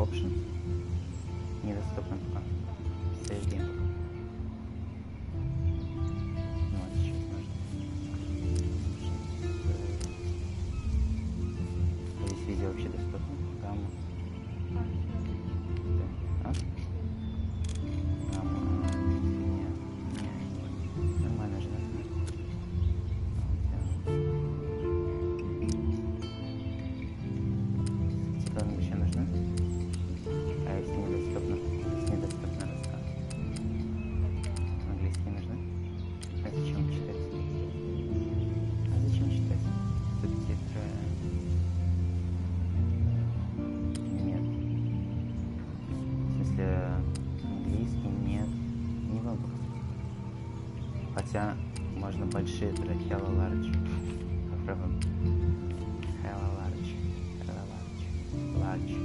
Options. Недоступно пока. Среди. Ну, вот сейчас можно. Здесь видео вообще доступно. Гамма. Да. А? Гамма. Не. Нормально же, да? Типа вообще нужно? А если недоступно? Если недоступно рассказ. Английский нужно? А зачем читать? А зачем читать? Субтитры... Нет. В смысле, английский нет. Не вопрос. Хотя можно большие брать. Hello large. Попробуем. Hello large. Hello large. Large.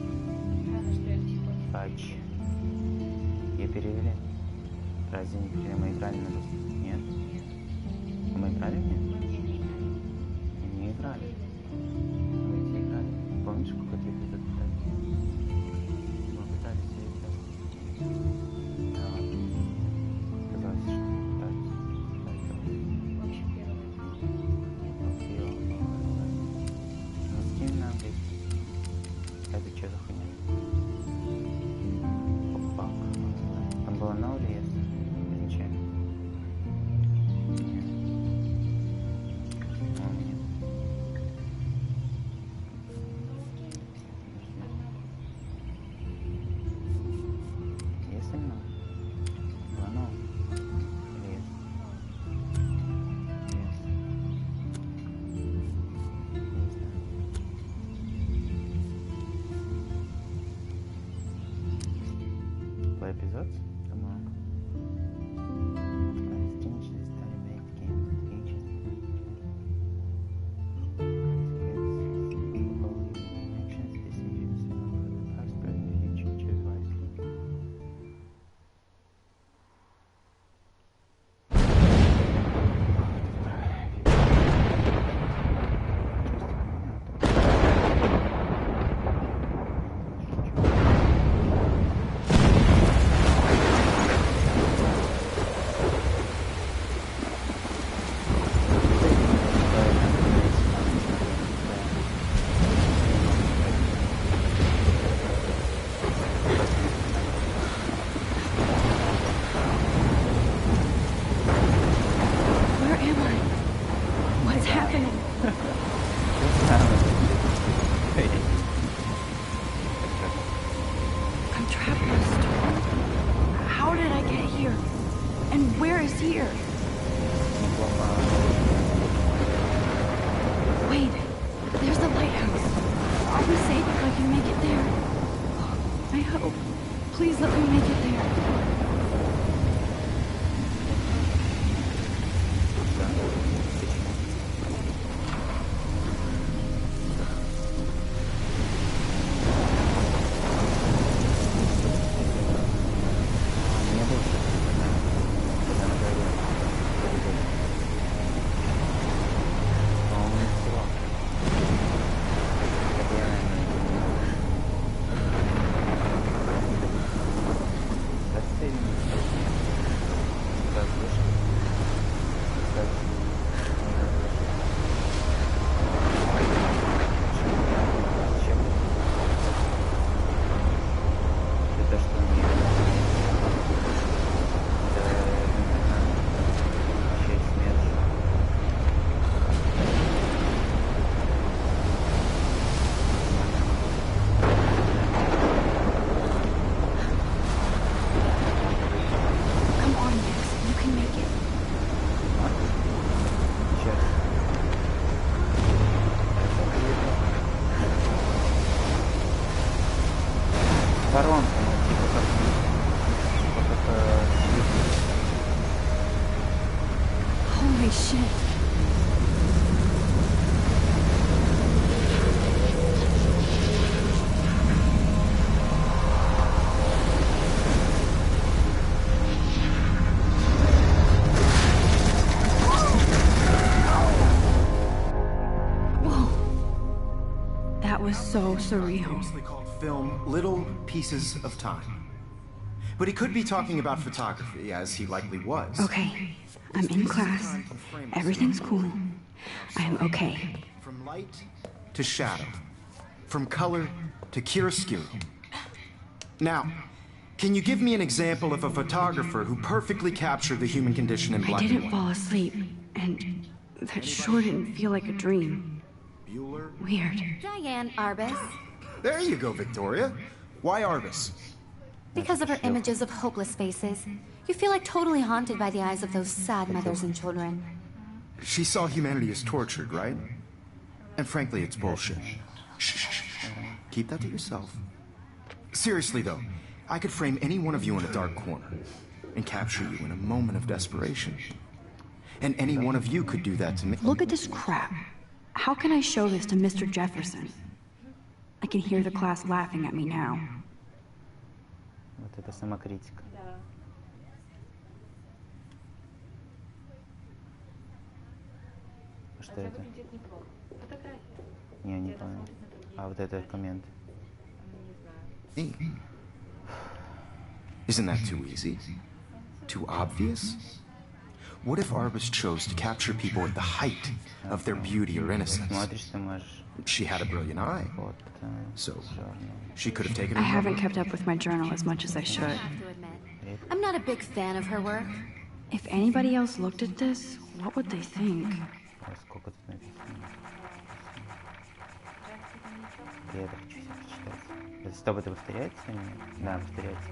Large. Ее перевели? Разве не перевели? Мы играли на русском? Нет? Мы играли в нее? Не играли. Мы ведь играли. Помнишь, какой-то эпизод играли? Мы пытались ее играть. Да ладно. Казалось, что пытались. Вообще первый. Ну, скинь на английский. Это что за хуйня? Попак. Там было no или yes? Ничего. Нет. О, нет. Yes или no? Было no? Или yes? Yes. Не знаю. Play episodes? Думаю. Strange this time made game that ages. Actions, decisions, and for the past, present, future, choose wisely. Where am I? What's happening? I'm trapped in a storm. How did I get here? And where is here? Wait, there's the lighthouse. Are we safe if I can make it there? I hope. Please let me make it there. Holy shit. Whoa. That was so surreal. Famously called film little pieces of time. But he could be talking about photography, as he likely was. Okay, I'm in class. Everything's cool. I'm okay. From light to shadow. From color to chiaroscuro. Now, can you give me an example of a photographer who perfectly captured the human condition in black I and didn't white? fall asleep, and that sure didn't feel like a dream. Bueller? Weird. Diane Arbus. There you go, Victoria. Why Arbus? Because of her images of hopeless faces, you feel like totally haunted by the eyes of those sad mothers and children. She saw humanity as tortured, right? And frankly, it's bullshit. Shh. Keep that to yourself. Seriously, though, I could frame any one of you in a dark corner and capture you in a moment of desperation. And any one of you could do that to me. Look at this crap. How can I show this to Mr. Jefferson? I can hear the class laughing at me now. Вот это самокритика. А что это? Не понял. А вот этот коммент. Isn't that too easy? Too obvious? What if Arbus chose to capture people at the height of their beauty or innocence? Смотришь, ты можешь. She had a brilliant eye, Вот. so she could have taken I a haven't kept up with my journal as much as I should. I have to admit, I'm not a big fan of her work. If anybody else looked at this, what would they think? Ой, сколько тут написано. Я это хочу себе прочитать. Это стоп, это повторяется или нет? Да, повторяется.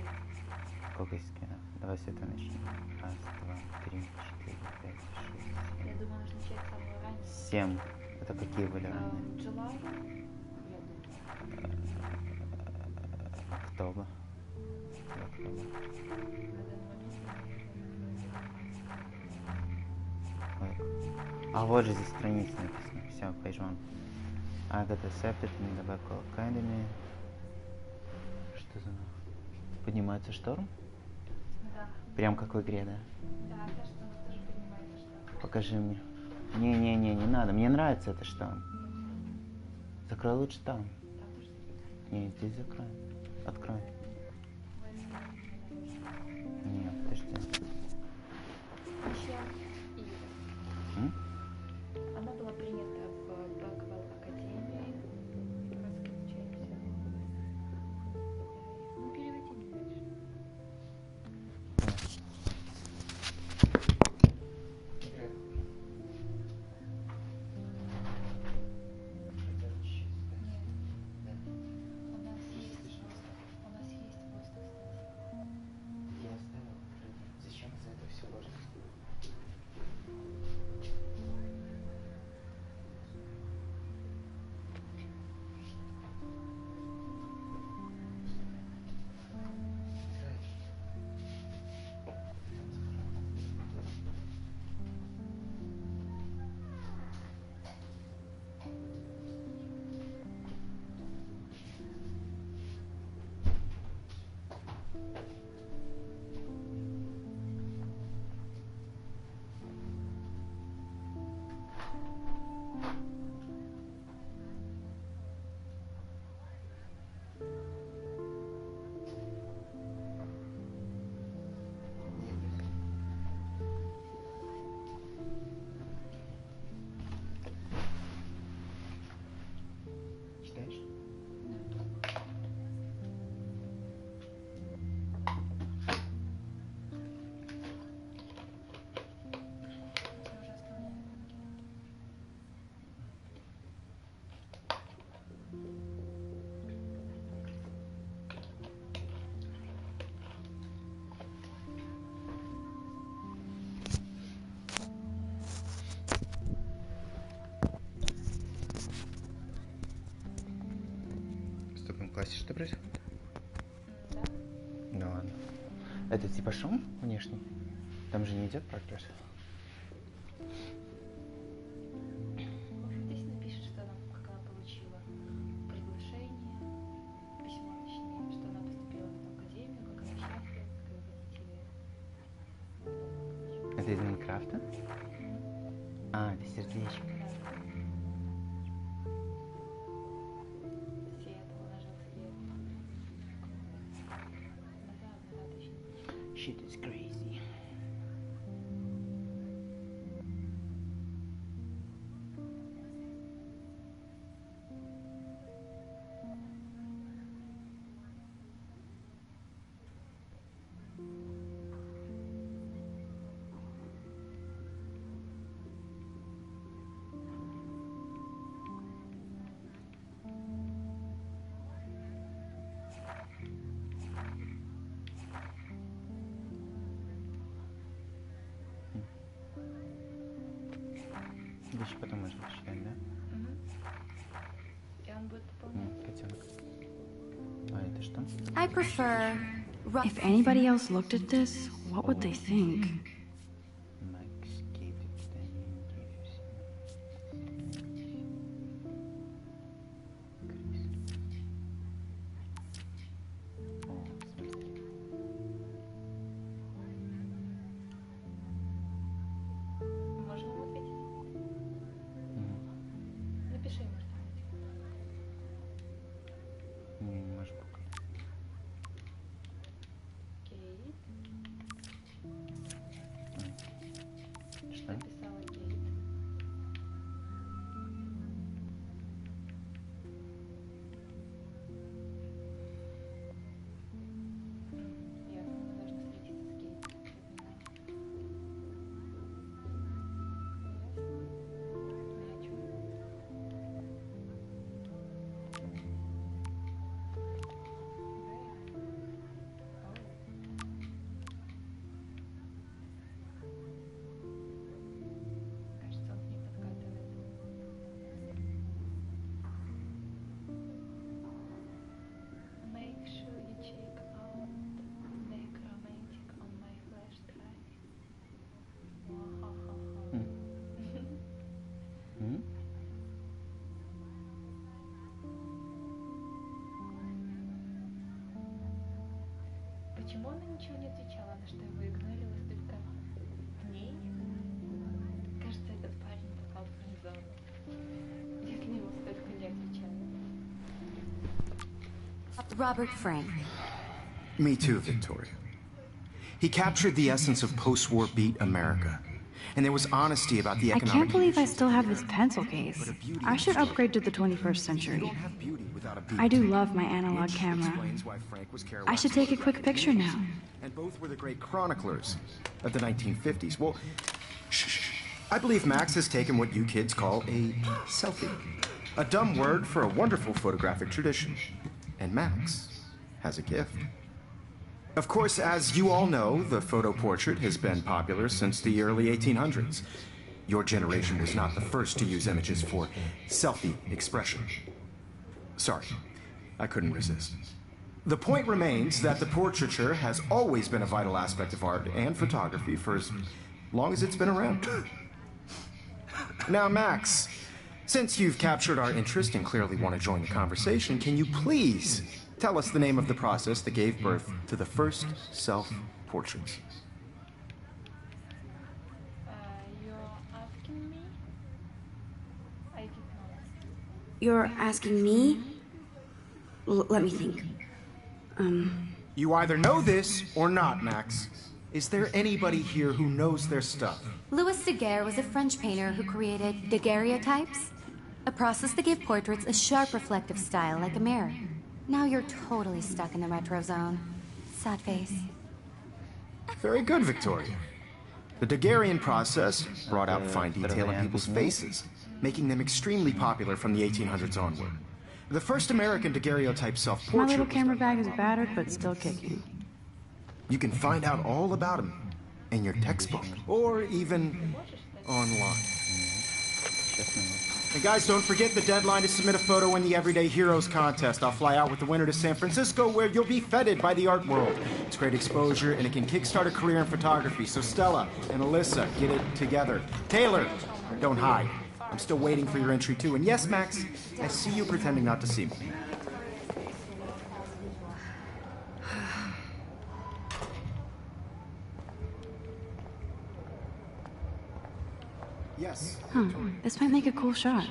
Сколько есть скинов? Давай с этого начнем. Раз, два, три, четыре, пять, шесть, Я думаю, нужно начать с самого раннего. 7. Это какие были ранее? July, я думаю. Октобер. Ой. А вот же здесь страница написана. Все, page one. I got accepted in the Backcall Academy. Что за нахуй? Поднимается шторм? Да, Прям как в игре, да? да, кажется, у нас тоже поднимается что-то. Покажи мне. Не надо. Мне нравится это штамп. Закрой лучше там. Там тоже Не, здесь закрой. Открой. Нет, подожди. Чем и М? она была принята в Бэквелл Академии. Раскричаемся. Ну, переводи мне дальше. У нас есть просто, кстати. Я оставил. Зачем из-за этого все ложно? Читаешь? В таком классе что происходит? Да? Да ладно. Это типа шум внешний? Там же не идет прогресс. Может, здесь напишет, что она, как она получила приглашение, письмо, точнее, что она поступила в эту академию, как она счастлива, как ее родители. Это из Майнкрафта? А, это сердечко. Все это положил свет. shit is crazy. Дальше потом можно посчитать, да? И он будет дополнять. Котенок. А это что? I prefer... If anybody else looked at this, what would they think? Max gave it then gave you О, смотри. Можно ему ответить? Напиши ему что-нибудь. Можешь показать. Кейт. Что? Написала Кейт. Ясно, мы должны встретиться с Кейт. Кажется, он к ней подкатывает. Make sure you check out necromantic on my flash drive. Ха-ха-ха. М? Почему она ничего не отвечала, на что его игнорила столько дней? Кажется, этот парень попал в френдзону. Если ему столько не отвечает. Robert Frank. Me too, Victoria. He captured the essence of post-war beat America. And there was honesty about the I economic can't believe I conditions. still have this pencil case. I should upgrade to the 21st century. You don't have beauty without a beat. I do love my analog Which camera. explains why Frank was Kerouac's I should take a quick picture now. And both were the great chroniclers of the 1950s. Well, shh. I believe Max has taken what you kids call a selfie. A dumb word for a wonderful photographic tradition. And Max has a gift. Of course, as you all know, the photo portrait has been popular since the early 1800s. Your generation was not the first to use images for selfie expression. Sorry, I couldn't resist. The point remains that the portraiture has always been a vital aspect of art and photography for as long as it's been around. Now, Max, since you've captured our interest and clearly want to join the conversation, can you please tell us the name of the process that gave birth to the first self-portraits? You're asking me? I did not. You're asking me? Let me think. You either know this or not, Max. Is there anybody here who knows their stuff? Louis Daguerre was a French painter who created daguerreotypes, a process that gave portraits a sharp reflective style like a mirror. Now you're totally stuck in the retro zone. Sad face. Very good, Victoria. The Daguerrean process brought out fine detail in people's faces, making them extremely popular from the 1800s onward. The first American daguerreotype My self-portrait little was camera done- bag is battered, but still kicking. You can find out all about him in your textbook or even online. And guys, don't forget the deadline to submit a photo in the Everyday Heroes contest. I'll fly out with the winner to San Francisco where you'll be feted by the art world. It's great exposure and it can kickstart a career in photography. So Stella and Alyssa, get it together. Taylor, don't hide. I'm still waiting for your entry too. And yes, Max, I see you pretending not to see me. Yes. This might make a cool shot.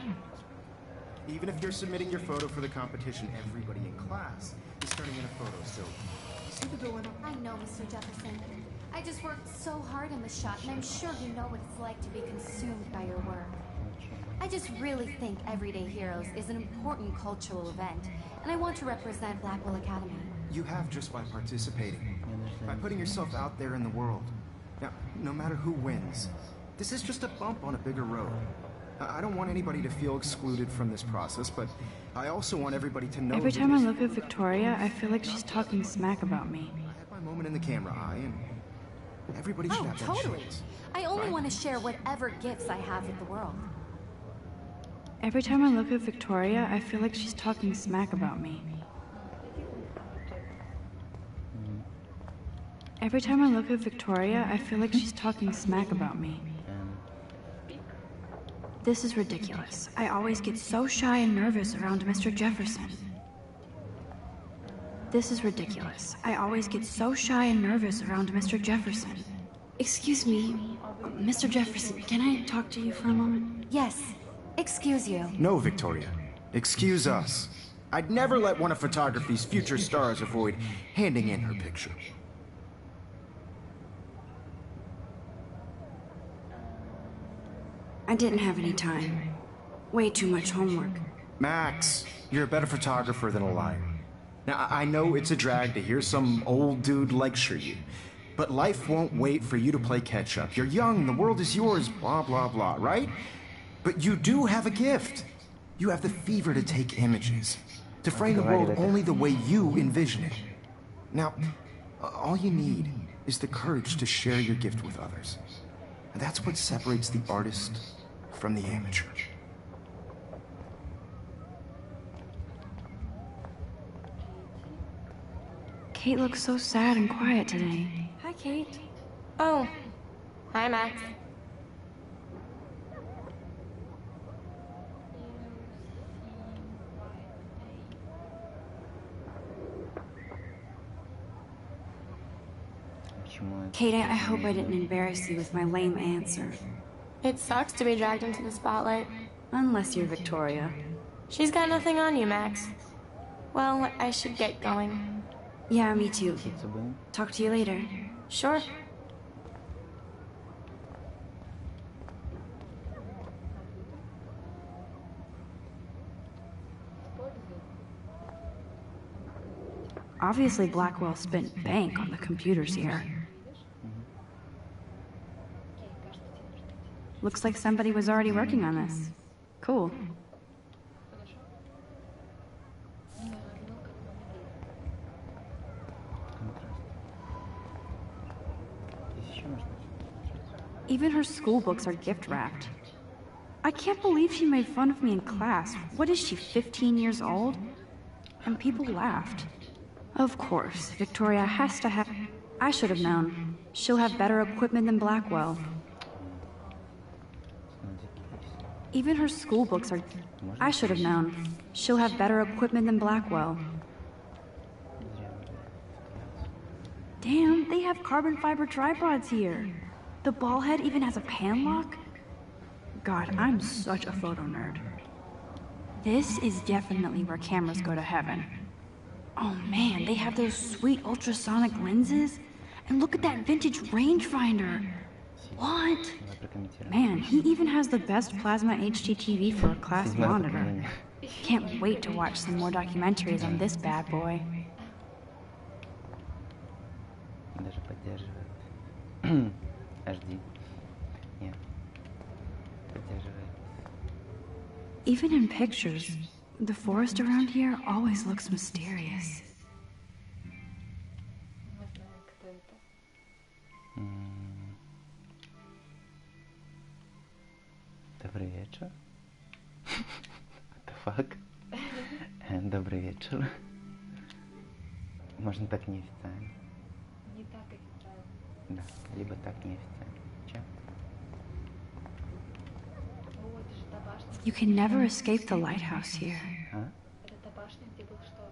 Even if you're submitting your photo for the competition, everybody in class is turning in a photo, so see the dilemma? I know, Mr. Jefferson. I just worked so hard on the shot, and I'm sure you know what it's like to be consumed by your work. I just really think Everyday Heroes is an important cultural event, and I want to represent Blackwell Academy. You have just by participating, by putting yourself out there in the world. Now, no matter who wins, this is just a bump on a bigger road. I don't want anybody to feel excluded from this process, but I also want everybody to know... Every time I look at Victoria, I feel like she's talking smack about me. I have my moment in the camera eye, and everybody should have that totally. chance. I only want to share whatever gifts I have with the world. Every time I look at Victoria, I feel like she's talking smack about me. Every time I look at Victoria, I feel like she's talking smack about me. This is ridiculous. I always get so shy and nervous around Mr. Jefferson. This is ridiculous. I always get so shy and nervous around Mr. Jefferson. Excuse me, Mr. Jefferson, can I talk to you for a moment? Yes. Excuse you. No, Victoria. Excuse us. I'd never let one of photography's future stars avoid handing in her picture. I didn't have any time. Way too much homework. Max, you're a better photographer than a liar. Now, I know it's a drag to hear some old dude lecture you, but life won't wait for you to play catch-up. You're young, the world is yours, blah, blah, blah, right? But you do have a gift. You have the fever to take images, to frame the world only the way you envision it. Now, all you need is the courage to share your gift with others. And that's what separates the artist from the amateur. Kate looks so sad and quiet today. Hi, Kate. Oh, hi, Max. Kate, I hope I didn't embarrass you with my lame answer. It sucks to be dragged into the spotlight. Unless you're Victoria. She's got nothing on you, Max. Well, I should get going. Yeah, me too. Talk to you later. Sure. Obviously, Blackwell spent bank on the computers here. Looks like somebody was already working on this. Cool. Even her school books are gift wrapped. I can't believe she made fun of me in class. What is she, 15 years old? And people laughed. Of course, Victoria has to have... I should have known. She'll have better equipment than Blackwell. Even her school books are... I should have known. She'll have better equipment than Blackwell. Damn, they have carbon fiber tripods here. The ball head even has a pan lock? God, I'm such a photo nerd. This is definitely where cameras go to heaven. Oh man, they have those sweet ultrasonic lenses. And look at that vintage rangefinder. What? Man, he even has the best plasma HDTV for a class monitor. Can't wait to watch some more documentaries on this bad boy. Даже поддерживает. HD. Нет. Поддерживает. Even in pictures, the forest around here always looks mysterious. Мы знаем, кто это. Добрый вечер. What the fuck? Добрый вечер. Можно так неофициально. Не так официально. Да, либо так неофициально. Че? О, это же та башня. You can never escape the lighthouse here. А? Это та башня, где был что?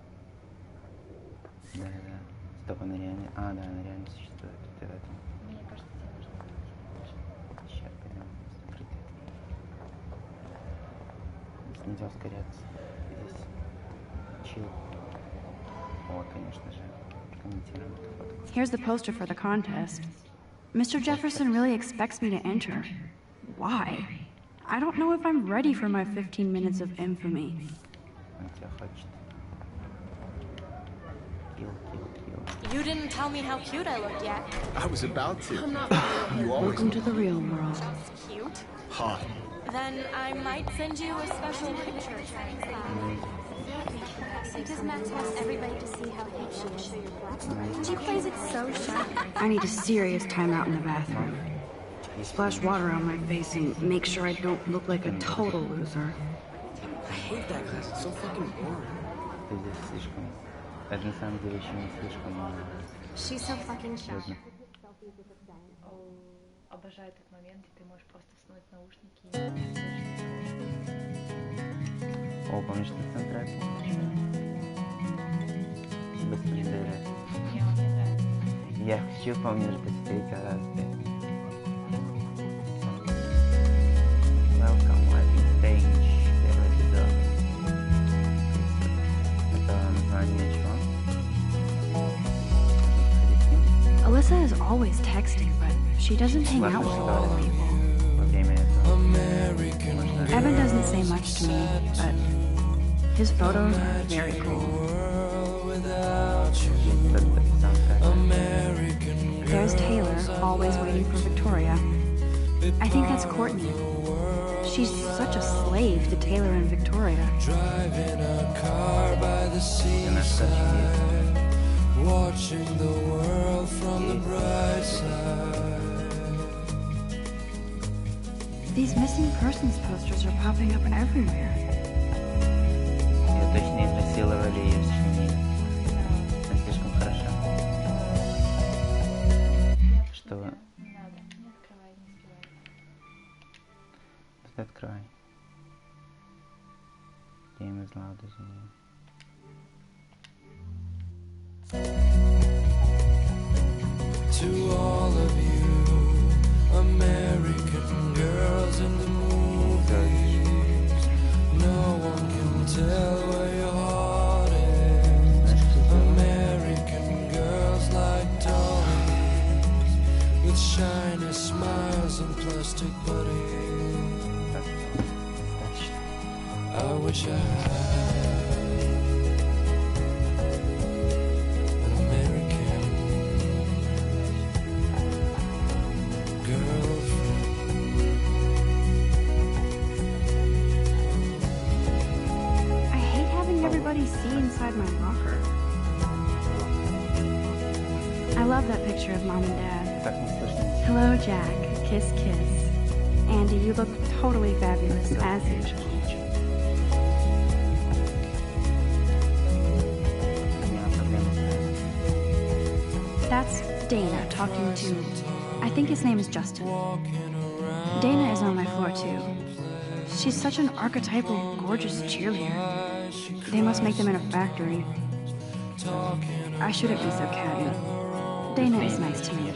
Да, да. Стоп, она реально... А, да, она реально существует. Ты в этом. Мне кажется, тебе нужно пройти. Сейчас пойдем. Закрытый. Нельзя ускоряться. Здесь чил. О, конечно же. Комментируем эту фотку. Here's the poster for the contest. Mr. Jefferson really expects me to enter. Why? I don't know if I'm ready for my 15 minutes of infamy. Он тебя хочет. Kill. You didn't tell me how cute I looked yet. I was about to. You always Welcome to the real world. That's cute. hot. Then I might send you a special picture. Because Max wants everybody to see how cute she is. She plays it so shy. I need a serious timeout in the bathroom. Splash water on my face and make sure I don't look like a total loser. I hate that class. It's so fucking boring. Ты здесь слишком... Это на самом деле еще не слишком... She's so fucking shy. Обожаю этот момент, и ты можешь просто вснуть наушники и... О, помнишь, ты саундтрек? Быстро не доверяй. Мне он не нравится. Я хочу, помнишь, посмотреть раз. Welcome, life is strange. Первый эпизод. Это название чего? Alyssa is always texting, but she doesn't hang out with a lot of people. Во время этого. Evan doesn't say much to me, but his photos are very cool. There's Taylor, always waiting for Victoria. I think that's Courtney. She's such a slave to Taylor and Victoria. Watching the world from the bright side. These missing persons posters are popping up everywhere. Ее точно изнасиловали и расчленили. Она слишком хороша. Что? Не надо, не открывай, не сбивай. Ты открывай. Game is loud as you. To all of you, American girls in the movies, no one can tell where your heart is. American girls like dollies, with shiny smiles and plastic bodies. I wish I had see inside my locker. I love that picture of Mom and Dad. Hello, Jack. Kiss, kiss. Andy, you look totally fabulous, as usual. That's Dana talking to... I think his name is Justin. Dana is on my floor, too. She's such an archetypal, gorgeous cheerleader. They must make them in a factory. I shouldn't be so catty. Dana is nice to me.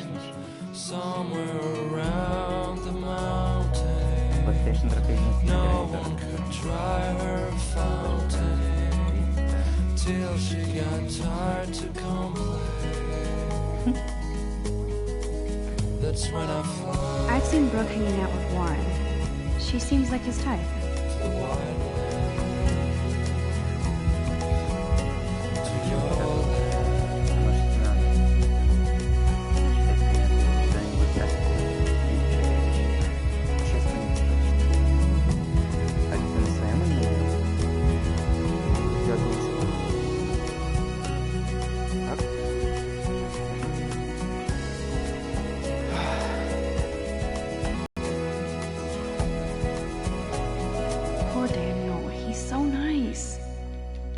somewhere around the mountain. No one could try her fountain till she got tired to complain. That's when I fly. I've seen Brooke hanging out with Warren. She seems like his type.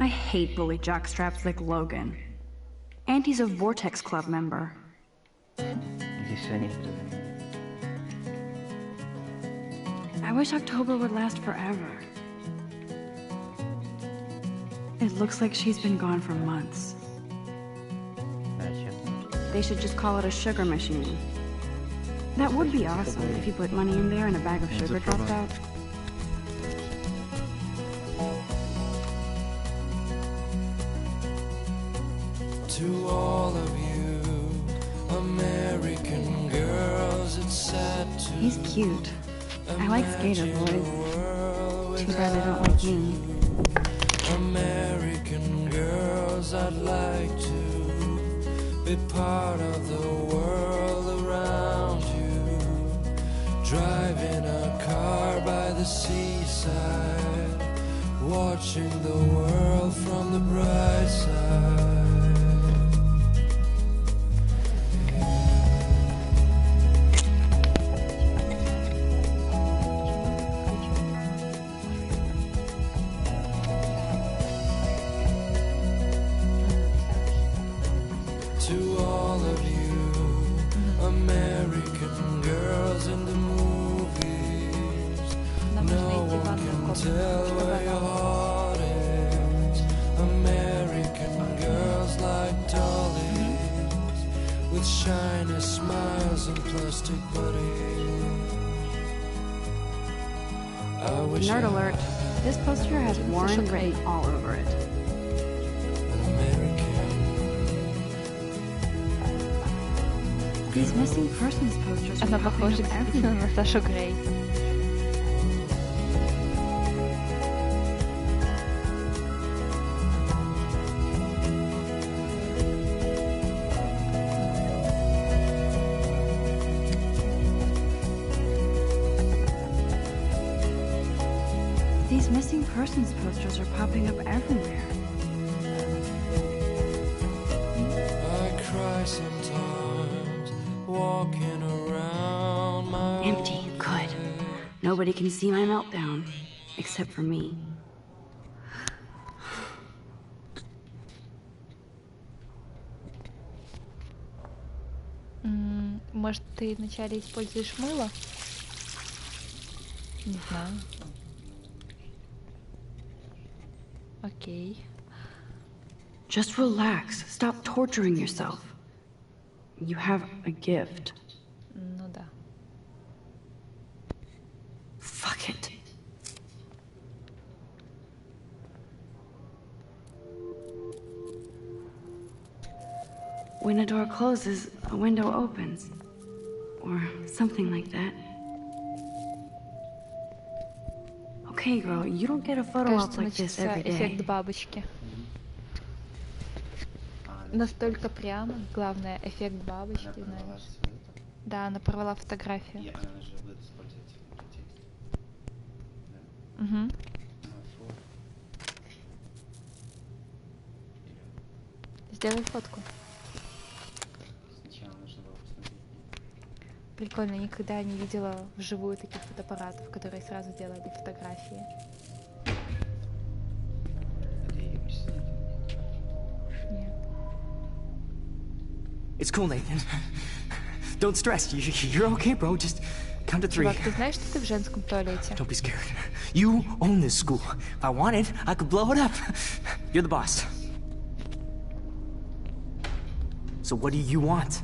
I hate bully jockstraps like Logan. And he's a Vortex Club member. I wish October would last forever. It looks like she's been gone for months. They should just call it a sugar machine. That would be awesome if you put money in there and a bag of sugar dropped out. To all of you, American girls. He's cute. I like skater boys. Too bad they don't like me. American girls, I'd like to be part of the world around you. Driving a car by the seaside, watching the world from the bright side. To all of you, American girls in the movies, no one can tell where your heart is. American girls like dollies, with shiny smiles and plastic bodies. I wish Nerd alert. This poster has Warren written all over it. These missing persons posters Она are popping похожа up действительно everywhere. на Сашу Грей. These missing persons posters are popping up everywhere. I cry sometimes, walking around my Empty. Good. Nobody can see my meltdown, except for me. Может, ты вначале используешь мыло? Не знаю. Окей. Just relax. Stop torturing yourself. You have a gift. Ну да. Fuck it. When a door closes, a window opens. Or something like that. Okay, girl, you don't get a photo op Кажется, like this начался every эффект day. бабочки. Настолько прямо. Главное, эффект бабочки, знаешь. Да, она порвала фотографию. Она же будет использовать текст. Угу. Сделай фотку. Сначала нужно было посмотреть. Прикольно, никогда не видела вживую таких фотоаппаратов, которые сразу делали фотографии. Это ее присоединить? Нет. It's cool, Nathan. Don't stress. You're okay, bro. Just count to 3. Чувак, ты знаешь, что ты в женском туалете? Don't be scared. You own this school. If I wanted, I could blow it up. You're the boss. So what do you want?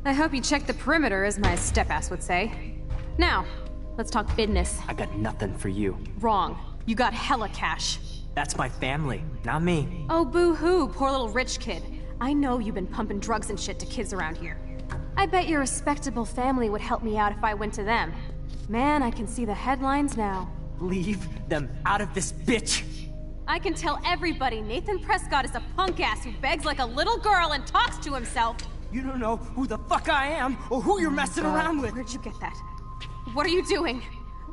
I hope you checked the perimeter, as my step-ass would say. Now, let's talk business. I got nothing for you. Wrong. You got hella cash. That's my family, not me. Oh, boo-hoo, poor little rich kid. I know you've been pumping drugs and shit to kids around here. I bet your respectable family would help me out if I went to them. Man, I can see the headlines now. Leave them out of this bitch. I can tell everybody Nathan Prescott is a punk-ass who begs like a little girl and talks to himself. You don't know who the fuck I am or who you're messing around with. Where'd you get that? What are you doing?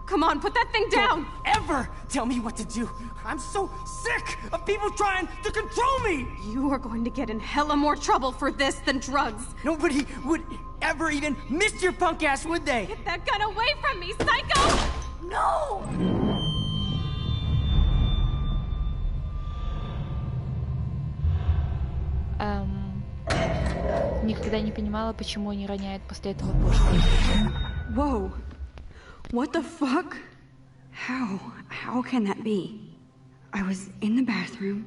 Come on, put that thing down! Don't ever tell me what to do. I'm so sick of people trying to control me. You are going to get in hella more trouble for this than drugs. Nobody would ever even miss your punk ass, would they? Get that gun away from me, psycho! No! Никогда не понимала, почему они роняют после этого пушку. Whoa. What the fuck? How can that be? I was in the bathroom.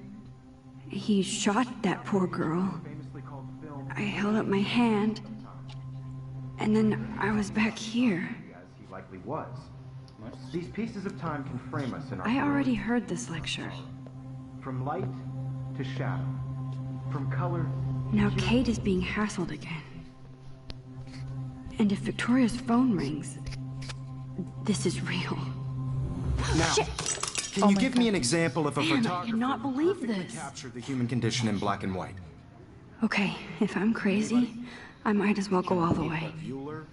He shot that poor girl. I held up my hand. And then I was back here. As he likely was. These pieces of time can frame us in our I already heard this lecture. From light to shadow. From color. Now Kate is being hassled again. And if Victoria's phone rings, this is real. Now, can you give me an example of a Man, I photographer cannot who believe perfectly this. captured the human condition in black and white? Okay, if I'm crazy, I might as well go all the way. Bueller?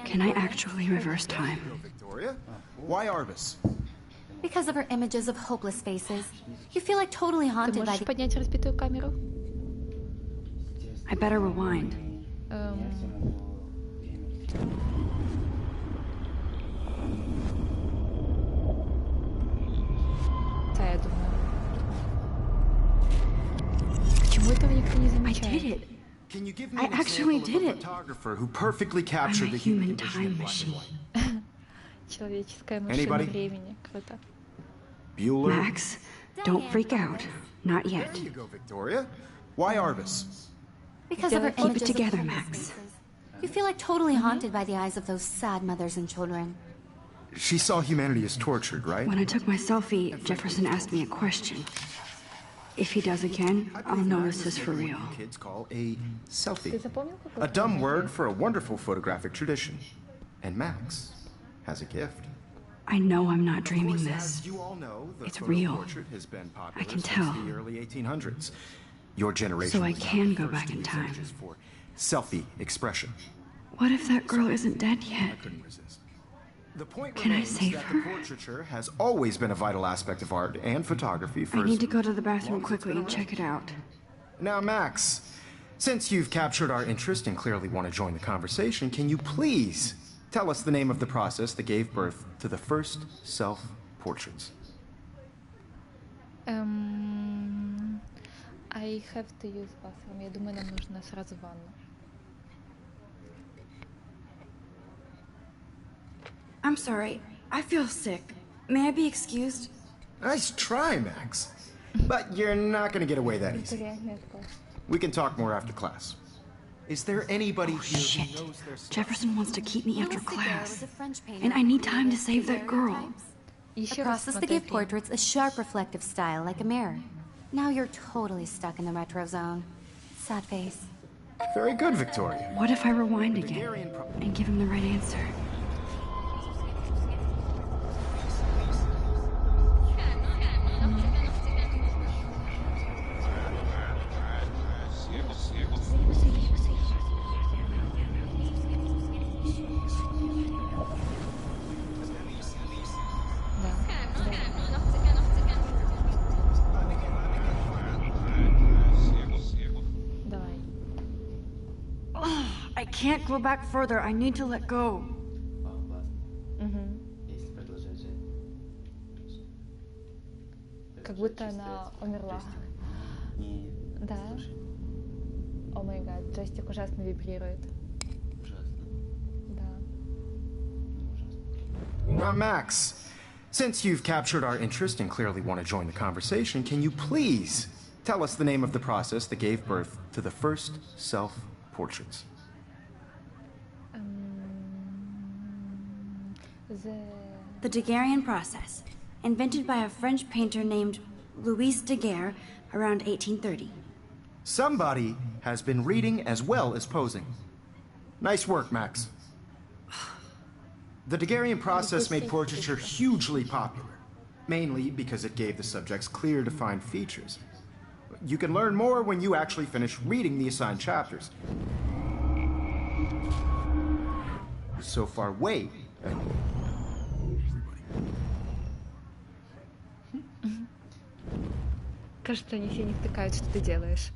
Can I actually reverse time? Victoria? Why Arbus? Because of her images of hopeless faces, you feel like totally Ты haunted by можешь the... поднять разбитую камеру? I better rewind. Да, я думаю. Почему этого никто не I замечает? did it. Can you give me I an actually example did of a it. photographer who perfectly I'm a captured the human human condition in time black and machine. white? Человеческая машина Anybody? времени. Круто. Bueller? Max, don't freak out. Not yet. There you go, Victoria. Why Arbus? Because of her Keep it images together, of hopeless Max. faces, you feel like totally haunted by the eyes of those sad mothers and children. She saw humanity as tortured, right? When I took my selfie, Jefferson asked me a question. If he does again, I'll know this is for real. Kids call a Ты selfie. запомнил, какой A dumb фотограф? word for a wonderful photographic tradition. And Max has a gift. I know I'm not dreaming Of course, this. as you all know, the It's photo real. portrait has been popular I can since tell. the early 1800s. Your generation So I was not can the go first back to in use time. images for selfie expression. What if that girl isn't dead yet? I couldn't resist. The point Can I remains save that her? the portraiture has always been a vital aspect of art and photography for I as need to go to the long bathroom as it's quickly been and check it out. Now, Max, since you've captured our interest and clearly want to join the conversation, can you please tell us the name of the process that gave birth to the first self-portraits? I have to use bathroom. Я думаю, нам нужно сразу в ванну. I'm sorry. I feel sick. May I be excused? Nice try, Max. But you're not going to get away that easy. Victoria не отпала. We can talk more after class. Is there anybody here Shit. who knows their stuff? Jefferson wants to keep me after Louis Daguerre class. was a French painter And I who need time to created save that girl. daguerreotypes. A Еще раз process that смотри gave фильм. portraits a sharp reflective style like a mirror. Now you're totally stuck in the retro zone. Sad face. Very good, Victoria. What if I rewind again Daguerrean pro- and give him the right answer? Давай. I can't go back further. I need to let go. Есть продолжение. Как будто она умерла. Не Да. О май гад, джойстик ужасно вибрирует. ужасно. Да. Не ужасно. Now, Max, since you've captured our interest and clearly want to join the conversation, can you please tell us the name of the process that gave birth to the first self-portraits? The Daguerrean process, invented by a French painter named Louis Daguerre around 1830. Somebody has been reading as well as posing. Nice work, Max. The Daguerrean process made portraiture hugely popular, mainly because it gave the subjects clear, defined features. You can learn more when you actually finish reading the assigned chapters. So far, wait. Кажется, они все не втыкают, что ты делаешь.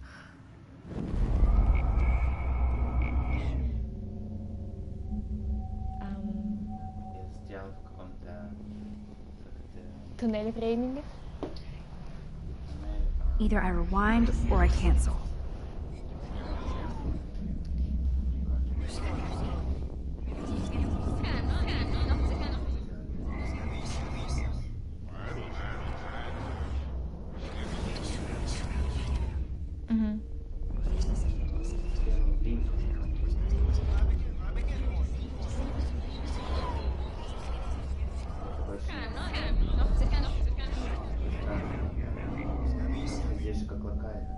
Я сделал в каком-то... Туннель времени. Either I rewind or I cancel. Здесь же как локально.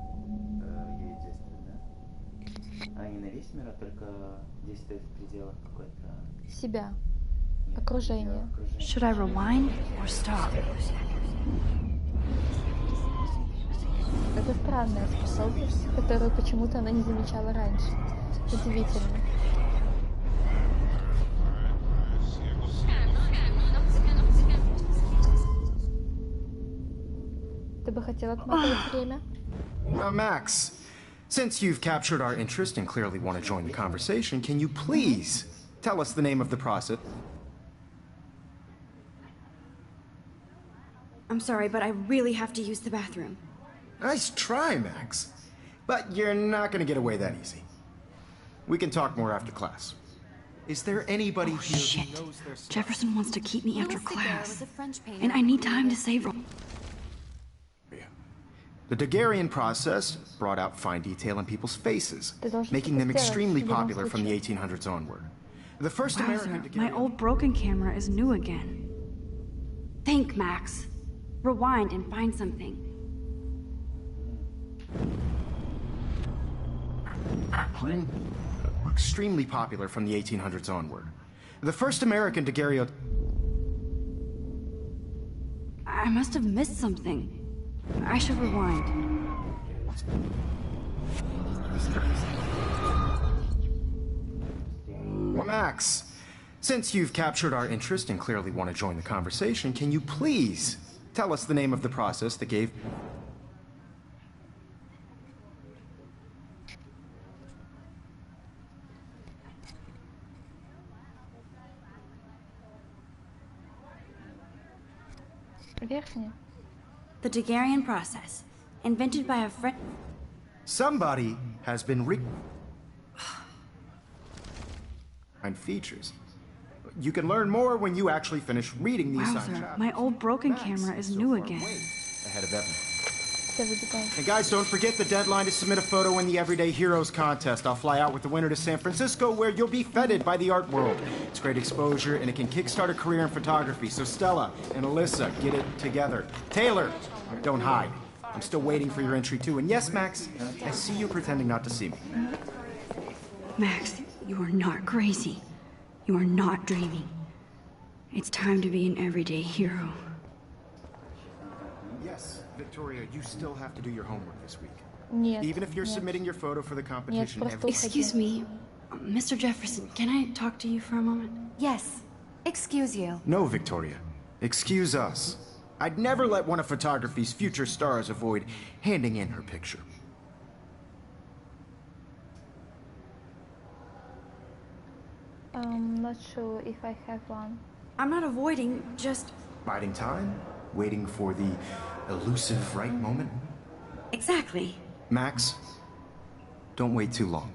не на весь мир, а только действует в пределах какой-то... Себя. Окружение. Should I rewind or stop? Это странная способность, которую почему-то она не замечала раньше. Удивительно. Ты бы хотел отмотать время? Max, since you've captured our interest and clearly want to join the conversation, can you please tell us the name of the process? I'm sorry, but I really have to use the bathroom. Nice try, Max. But you're not going to get away that easy. We can talk more after class. Is there anybody here Shit. who knows their stuff? Jefferson wants to keep me after Little Figaro class. was a French painter. And I need time to save... The Daguerrean process brought out fine detail in people's faces, Ты должен making them это сделать extremely в любом popular from the случае. 1800s onward. The first American Wowzer, my Daguerrean... old broken camera is new again. Think, Max. Rewind and find something. Extremely popular from the 1800s onward. The first American daguerreotype... I must have missed something. I should rewind. Max, since you've captured our interest and clearly want to join the conversation, can you please tell us the name of the process that gave... Верхняя. The Daguerrean process, invented by a French... Somebody has been and features. You can learn more when you actually finish reading the assigned Wowzer, chapters. my old broken Max camera is so new far again. way ahead of everyone. Все выбегаем. And guys, don't forget the deadline to submit a photo in the Everyday Heroes contest. I'll fly out with the winner to San Francisco, where you'll be feted by the art world. It's great exposure, and it can kickstart a career in photography. So Stella and Alyssa, get it together. Taylor, don't hide. I'm still waiting for your entry too. And yes, Max, I see you pretending not to see me. Max, you are not crazy. You are not dreaming. It's time to be an everyday hero. Yes, Victoria, you still have to do your homework this week. Нет. Even if you're нет. submitting your photo for the competition. просто every- Excuse me, Mr. Jefferson, can I talk to you for a moment? Yes. Excuse you. No, Victoria. Excuse us. I'd never let one of photography's future stars avoid handing in her picture. Not sure if I have one. I'm not avoiding, just... Biding time? Waiting for the elusive right moment? Exactly. Max, don't wait too long.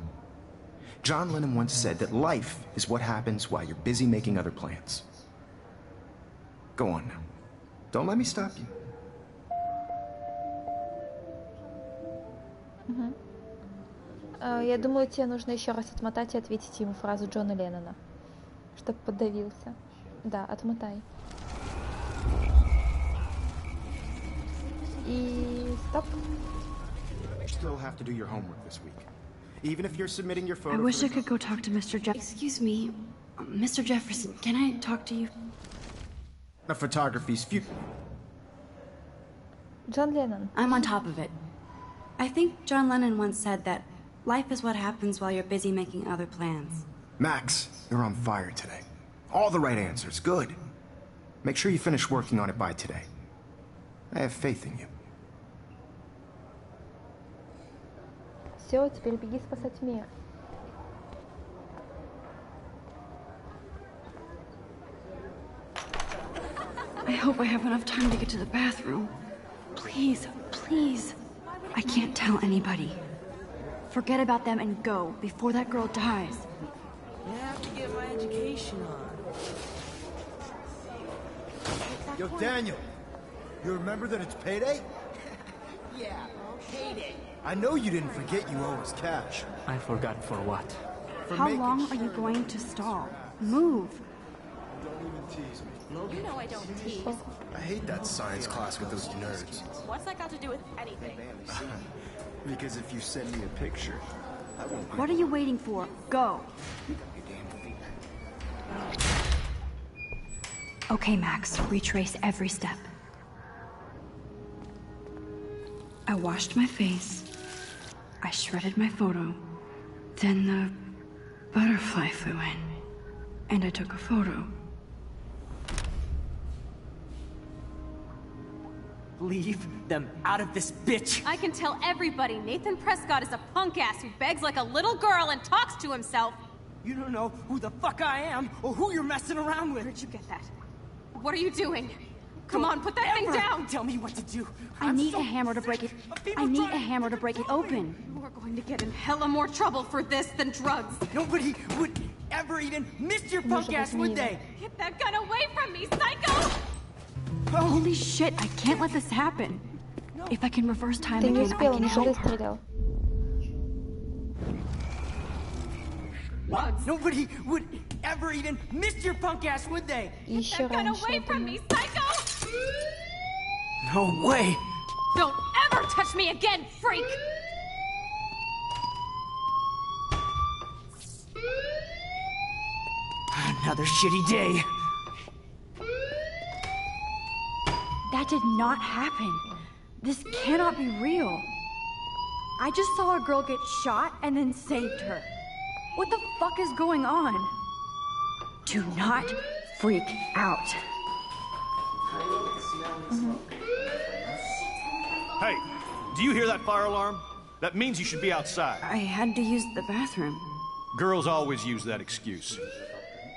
John Lennon once said that life is what happens while you're busy making other plans. Go on now. Don't let me stop you. Я думаю, тебе нужно еще раз отмотать и ответить ему фразу Джона Леннона, чтобы подавился. Да, отмотай. И стоп. You still have to do your homework this week. Even if you're submitting your photo I wish for I could go talk to Mr. Excuse me, Mr. Jefferson, can I talk to you? the photography's future. Джон Леннон. I'm on top of it. I think John Lennon once said that life is what happens while you're busy making other plans. Max, you're on fire today. All the right answers. Good. Make sure you finish working on it by today. I have faith in you. Все, теперь беги спасать мир. I hope I have enough time to get to the bathroom. Please, please. I can't tell anybody. Forget about them and go before that girl dies. I have to get my education on. Yo, Daniel, you remember that it's payday? Yeah, payday. I know you didn't forget you owe us cash. I forgot for what? For How making long are you sure- going to stall? Move. Don't even tease me. You know I don't tease. I hate that science class with those nerds. What's that got to do with anything? Because if you send me a picture, What are you waiting for? Go. Okay, Max, retrace every step. I washed my face. I shredded my photo. Then the butterfly flew in. And I took a photo. Leave them out of this bitch! I can tell everybody Nathan Prescott is a punk ass who begs like a little girl and talks to himself. You don't know who the fuck I am or who you're messing around with. Where'd you get that? What are you doing? Come on, put that thing down! Tell me what to do. I need a hammer to break it. I need a hammer to break it open. You are going to get in hella more trouble for this than drugs. Nobody would ever even miss your punk ass, would they? Get that gun away from me, psycho! Holy shit, I can't let this happen. If I can reverse time Ты не again, I успел, can он уже help her. выстрелил. Nobody would ever even miss your punk ass, would they? Еще Get that gun раньше, away я from me, думаю. psycho! No way! Don't ever touch me again, freak! Another shitty day. That did not happen. This cannot be real. I just saw a girl get shot and then saved her. What the fuck is going on? Do not freak out. Hey, do you hear that fire alarm? That means you should be outside. I had to use the bathroom. Girls always use that excuse.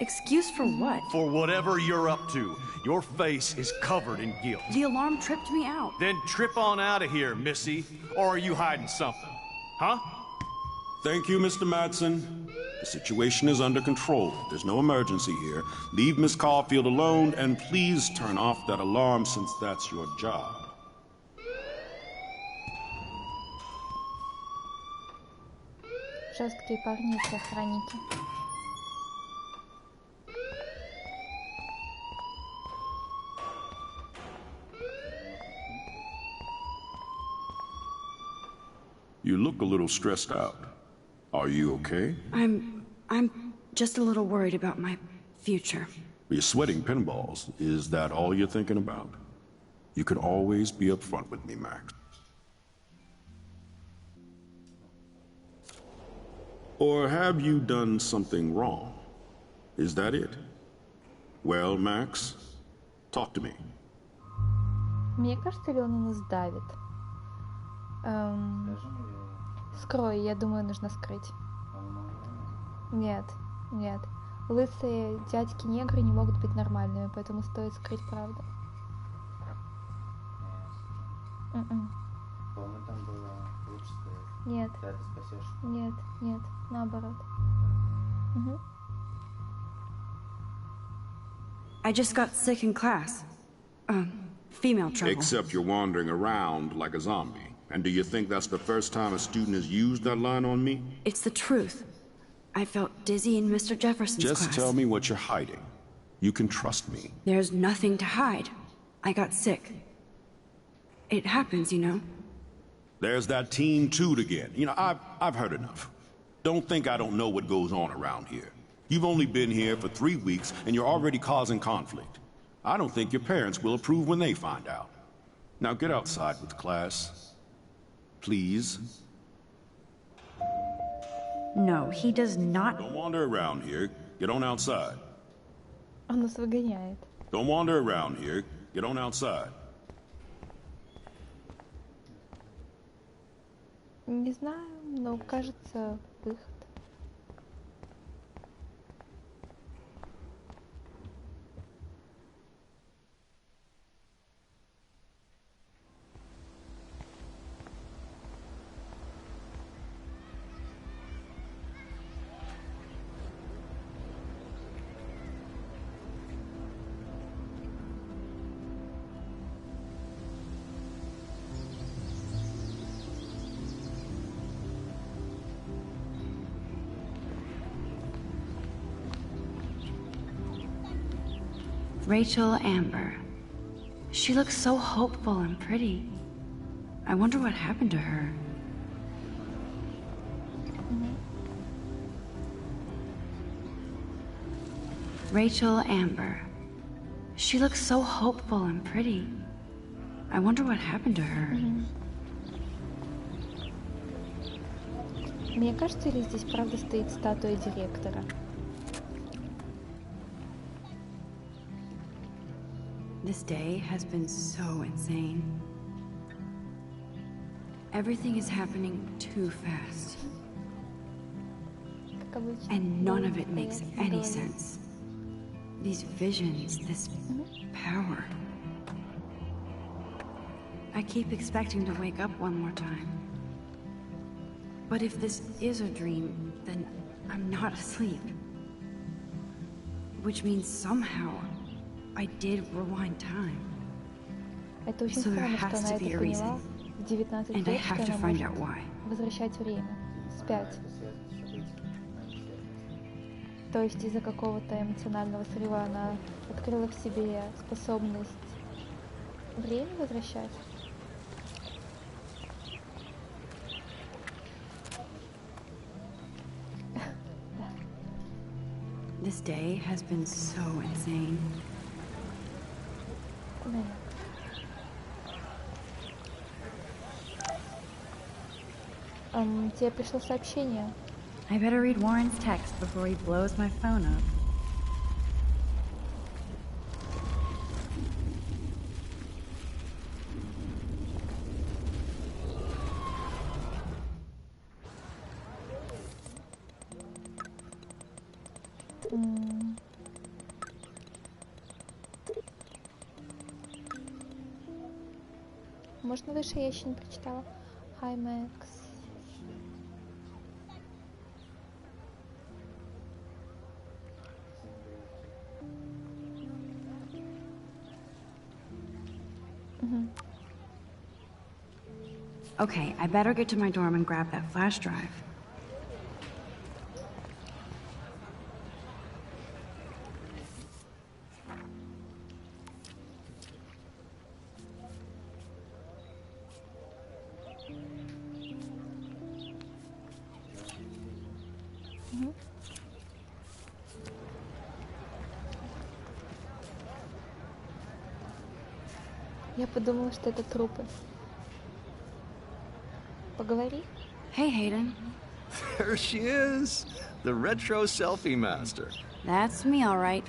Excuse for what? For whatever you're up to, your face is covered in guilt. The alarm tripped me out. Then trip on out of here, Missy. Or are you hiding something? Huh? Thank you, Mr. Madsen. The situation is under control. There's no emergency here. Leave Miss Caulfield alone, and please turn off that alarm since that's your job. Жесткие парни эти охранники. You look a little stressed out. Are you okay? I'm just a little worried about my future. You're sweating pinballs. Is that all you're thinking about? You can always be upfront with me, Max. Or have you done something wrong? Is that it? Well, Max, talk to me. Мне кажется, или он у нас давит? Скрой, я думаю, нужно скрыть. Нет, нет. Лысые дядьки-негры не могут быть нормальными, поэтому стоит скрыть правду. По-моему, там было лучше сказать. Нет. Когда ты спасешь. Нет, нет, наоборот. Угу. I just got sick in class. Female trouble. Except you're wandering around like a zombie. And do you think that's the first time a student has used that line on me? It's the truth. I felt dizzy in Mr. Jefferson's class. Just tell me what you're hiding. You can trust me. There's nothing to hide. I got sick. It happens, you know. There's that Team Toot again. You know, I've heard enough. Don't think I don't know what goes on around here. You've only been here for 3 weeks, and you're already causing conflict. I don't think your parents will approve when they find out. Now get outside with class. Please. No, he does not. Don't wander around here. Get on outside. Он нас выгоняет. Don't wander around here. Get on outside. Не знаю, но кажется, выход. Rachel Amber. She looks so hopeful and pretty. I wonder what happened to her. Rachel Amber. She looks so hopeful and pretty. I wonder what happened to her. Мне кажется, или здесь правда стоит статуя директора? This day has been so insane. Everything is happening too fast. Как обычно. And none of it makes any sense. These visions, this power. I keep expecting to wake up one more time. But if this is a dream, then I'm not asleep. Which means somehow I did rewind time. Это очень So there странно, что has она to это be a поняла reason. в 19 And I лет, have что to она find может out why. возвращать время вспять. То есть из-за какого-то эмоционального срыва она открыла в себе способность время возвращать? This day has been so insane. Тебе пришло сообщение. I better read Warren's text before he blows my phone up. Можно выше, я еще не прочитала. Hi, Max. Okay, I better get to my dorm and grab that flash drive. Я подумала, что это трупы. Поговори. Hey, Hayden. There she is, the retro selfie master. That's me, all right.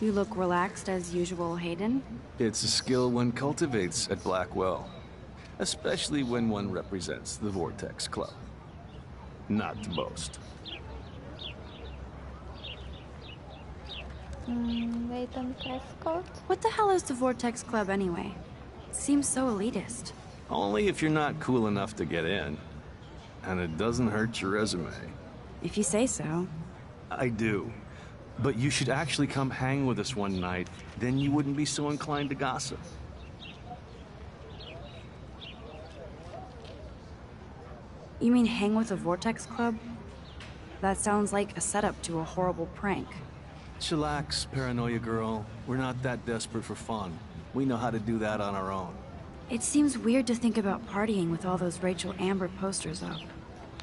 You look relaxed as usual, Hayden. It's a skill one cultivates at Blackwell, especially when one represents the Vortex Club. Not to boast. Nathan Prescott. What the hell is the Vortex Club anyway? Seems so elitist. Only if you're not cool enough to get in. And it doesn't hurt your resume. If you say so. I do. But you should actually come hang with us one night, then you wouldn't be so inclined to gossip. You mean hang with the Vortex Club? That sounds like a setup to a horrible prank. Chillax, paranoia girl. We're not that desperate for fun. We know how to do that on our own. It seems weird to think about partying with all those Rachel Amber posters up.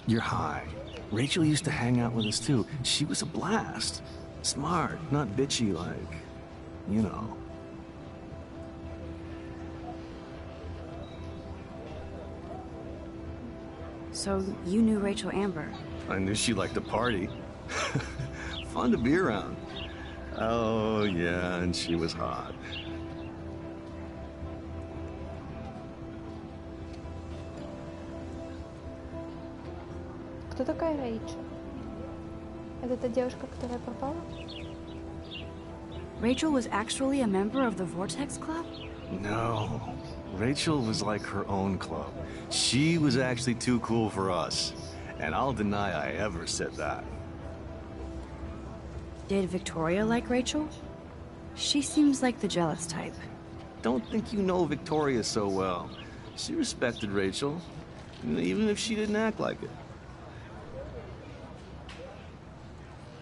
You're high. Rachel used to hang out with us too. She was a blast. Smart, not bitchy like, you know. So you knew Rachel Amber? I knew she liked to party. Fun to be around. Oh, yeah, and she was hot. Кто такая Рэйчел? Это та девушка, которая пропала? Rachel was actually a member of the Vortex Club? No. Rachel was like her own club. She was actually too cool for us. And I'll deny I ever said that. Did Victoria like Rachel? She seems like the jealous type. Don't think you know Victoria so well. She respected Rachel, even if she didn't act like it.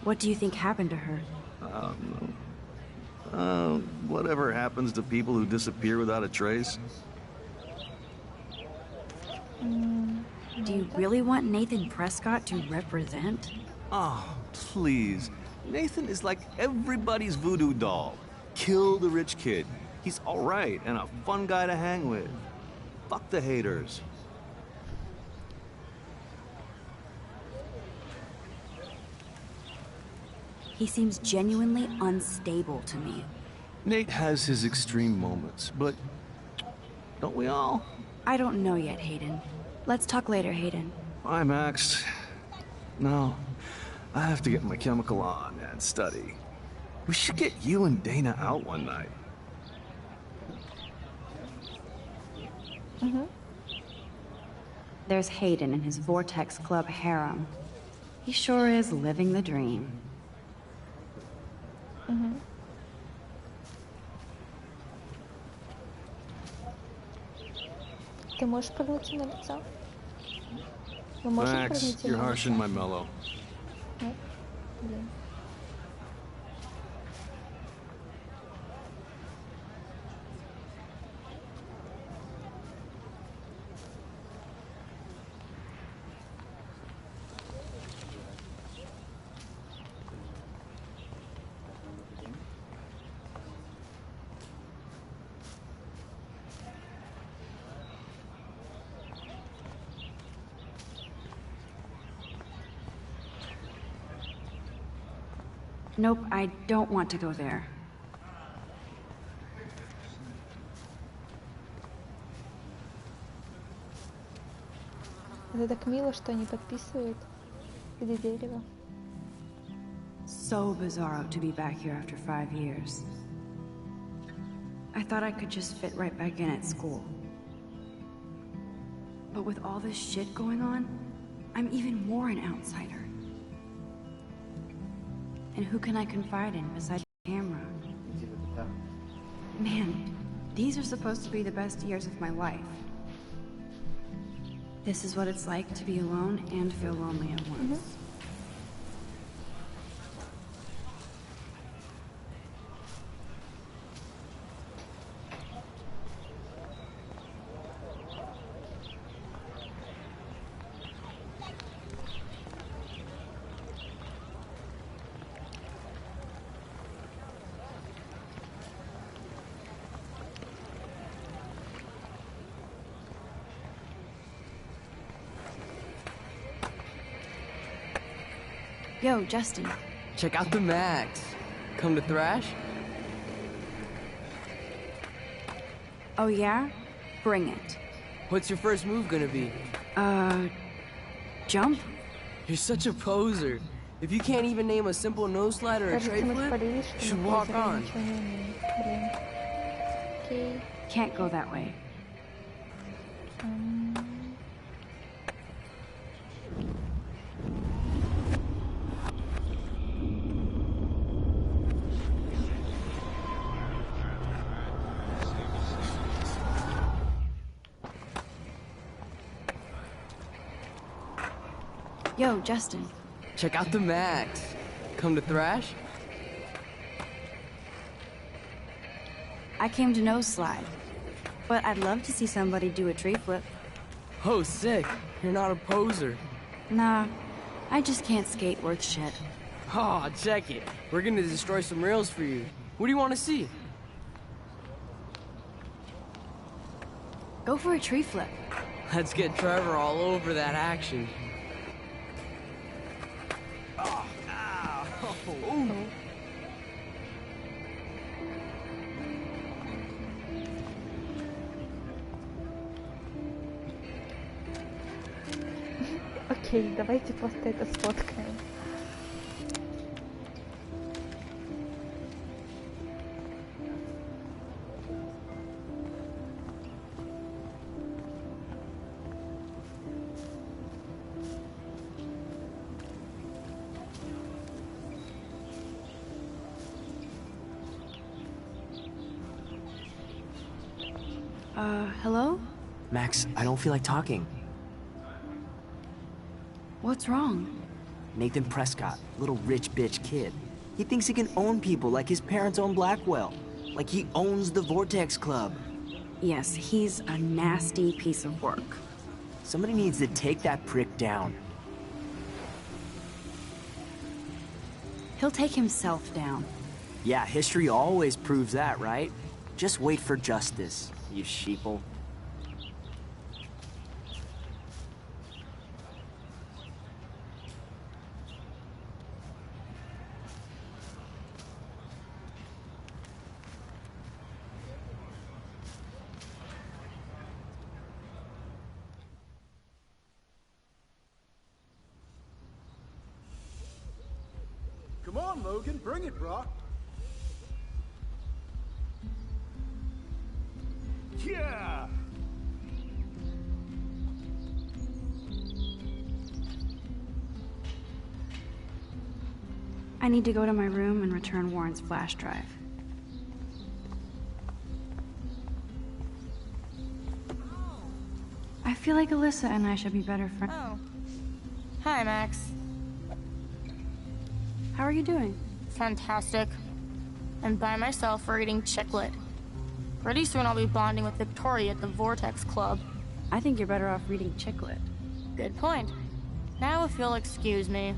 What do you think happened to her? Whatever happens to people who disappear without a trace. Do you really want Nathan Prescott to represent? Oh, please. Nathan is like everybody's voodoo doll. Kill the rich kid. He's alright and a fun guy to hang with. Fuck the haters. He seems genuinely unstable to me. Nate has his extreme moments, but don't we all? I don't know yet, Hayden. Let's talk later, Hayden. Bye, Max. No, I have to get my chemical on and study. We should get you and Dana out one night. There's Hayden and his Vortex Club harem. He sure is living the dream. Ты можешь подойти на лицо? Мы можем Max, подойти you're на harsh in my mellow. Нет? Блин. Nope, I don't want to go there. Это так мило, что они подписывают. Где дерево. So bizarro to be back here after 5 years. I thought I could just fit right back in at school. But with all this shit going on, I'm even more an outsider. And who can I confide in besides the camera? Man, these are supposed to be the best years of my life. This is what it's like to be alone and feel lonely at once. Yo, Justin. Check out the Max. Come to thrash? Oh yeah? Bring it. What's your first move gonna be? Jump? You're such a poser. If you can't even name a simple nose slide or a tray flip, you should walk on. Can't go that way. Yo, Justin. Check out the Max. Come to thrash? I came to nose slide, but I'd love to see somebody do a tree flip. Oh, sick. You're not a poser. Nah, I just can't skate worth shit. Aw, check it. We're gonna destroy some rails for you. What do you want to see? Go for a tree flip. Let's get Trevor all over that action. Окей, давайте просто это сфоткаем. Hello? Max, I don't feel like talking. What's wrong? Nathan Prescott, little rich bitch kid. He thinks he can own people like his parents own Blackwell. Like he owns the Vortex Club. Yes, he's a nasty piece of work. Somebody needs to take that prick down. He'll take himself down. Yeah, history always proves that, right? Just wait for justice, you sheeple. Come on, Logan, bring it, bro. Yeah! I need to go to my room and return Warren's flash drive. I feel like Alyssa and I should be better friends. Oh. Hi, Max. How are you doing? Fantastic. I'm by myself reading Chicklet. Pretty soon I'll be bonding with Victoria at the Vortex Club. I think you're better off reading Chicklet. Good point. Now if you'll excuse me.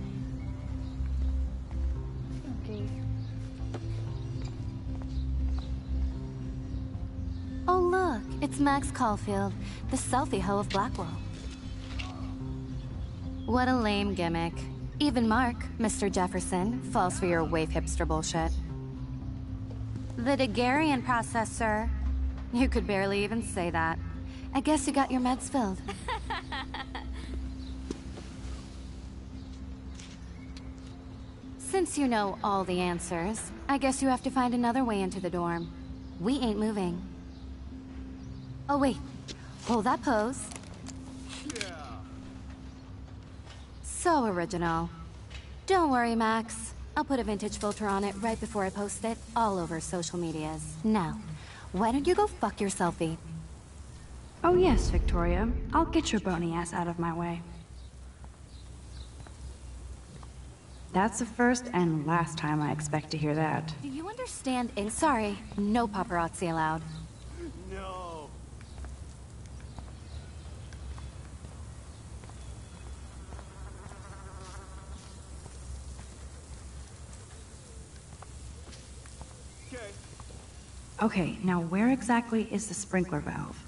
Oh look, it's Max Caulfield, the selfie hoe of Blackwell. What a lame gimmick. Even Mark, Mr. Jefferson, falls for your wave hipster bullshit. The Daguerrean process, sir. You could barely even say that. I guess you got your meds filled. Since you know all the answers, I guess you have to find another way into the dorm. We ain't moving. Oh wait, hold that pose. So original. Don't worry, Max. I'll put a vintage filter on it right before I post it all over social medias. Now, why don't you go fuck your selfie? Oh yes, Victoria. I'll get your bony ass out of my way. That's the first and last time I expect to hear that. Do you understand? Sorry, no paparazzi allowed. No. Okay, now where exactly is the sprinkler valve?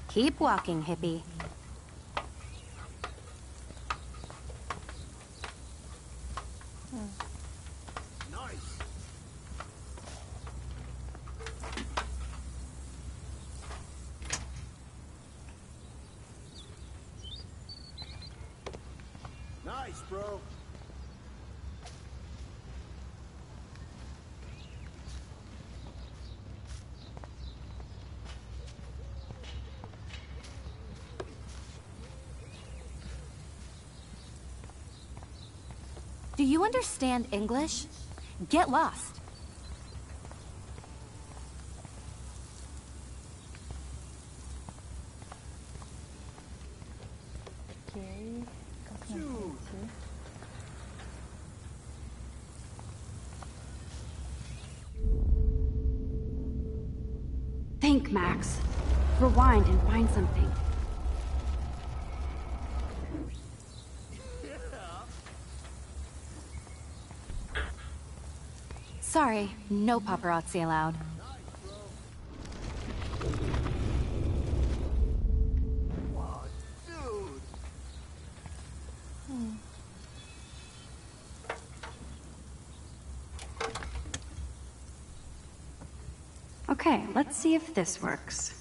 Keep walking, hippie. Nice. Nice, bro. Do you understand English? Get lost. Think, Max. Rewind and find something. Sorry, no paparazzi allowed. Okay, let's see if this works.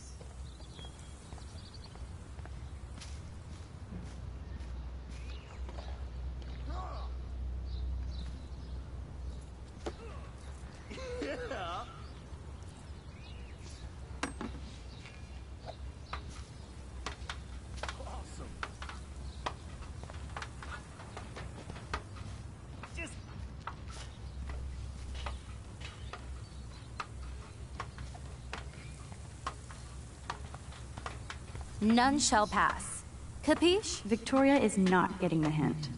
None shall pass. Capiche? Victoria is not getting the hint.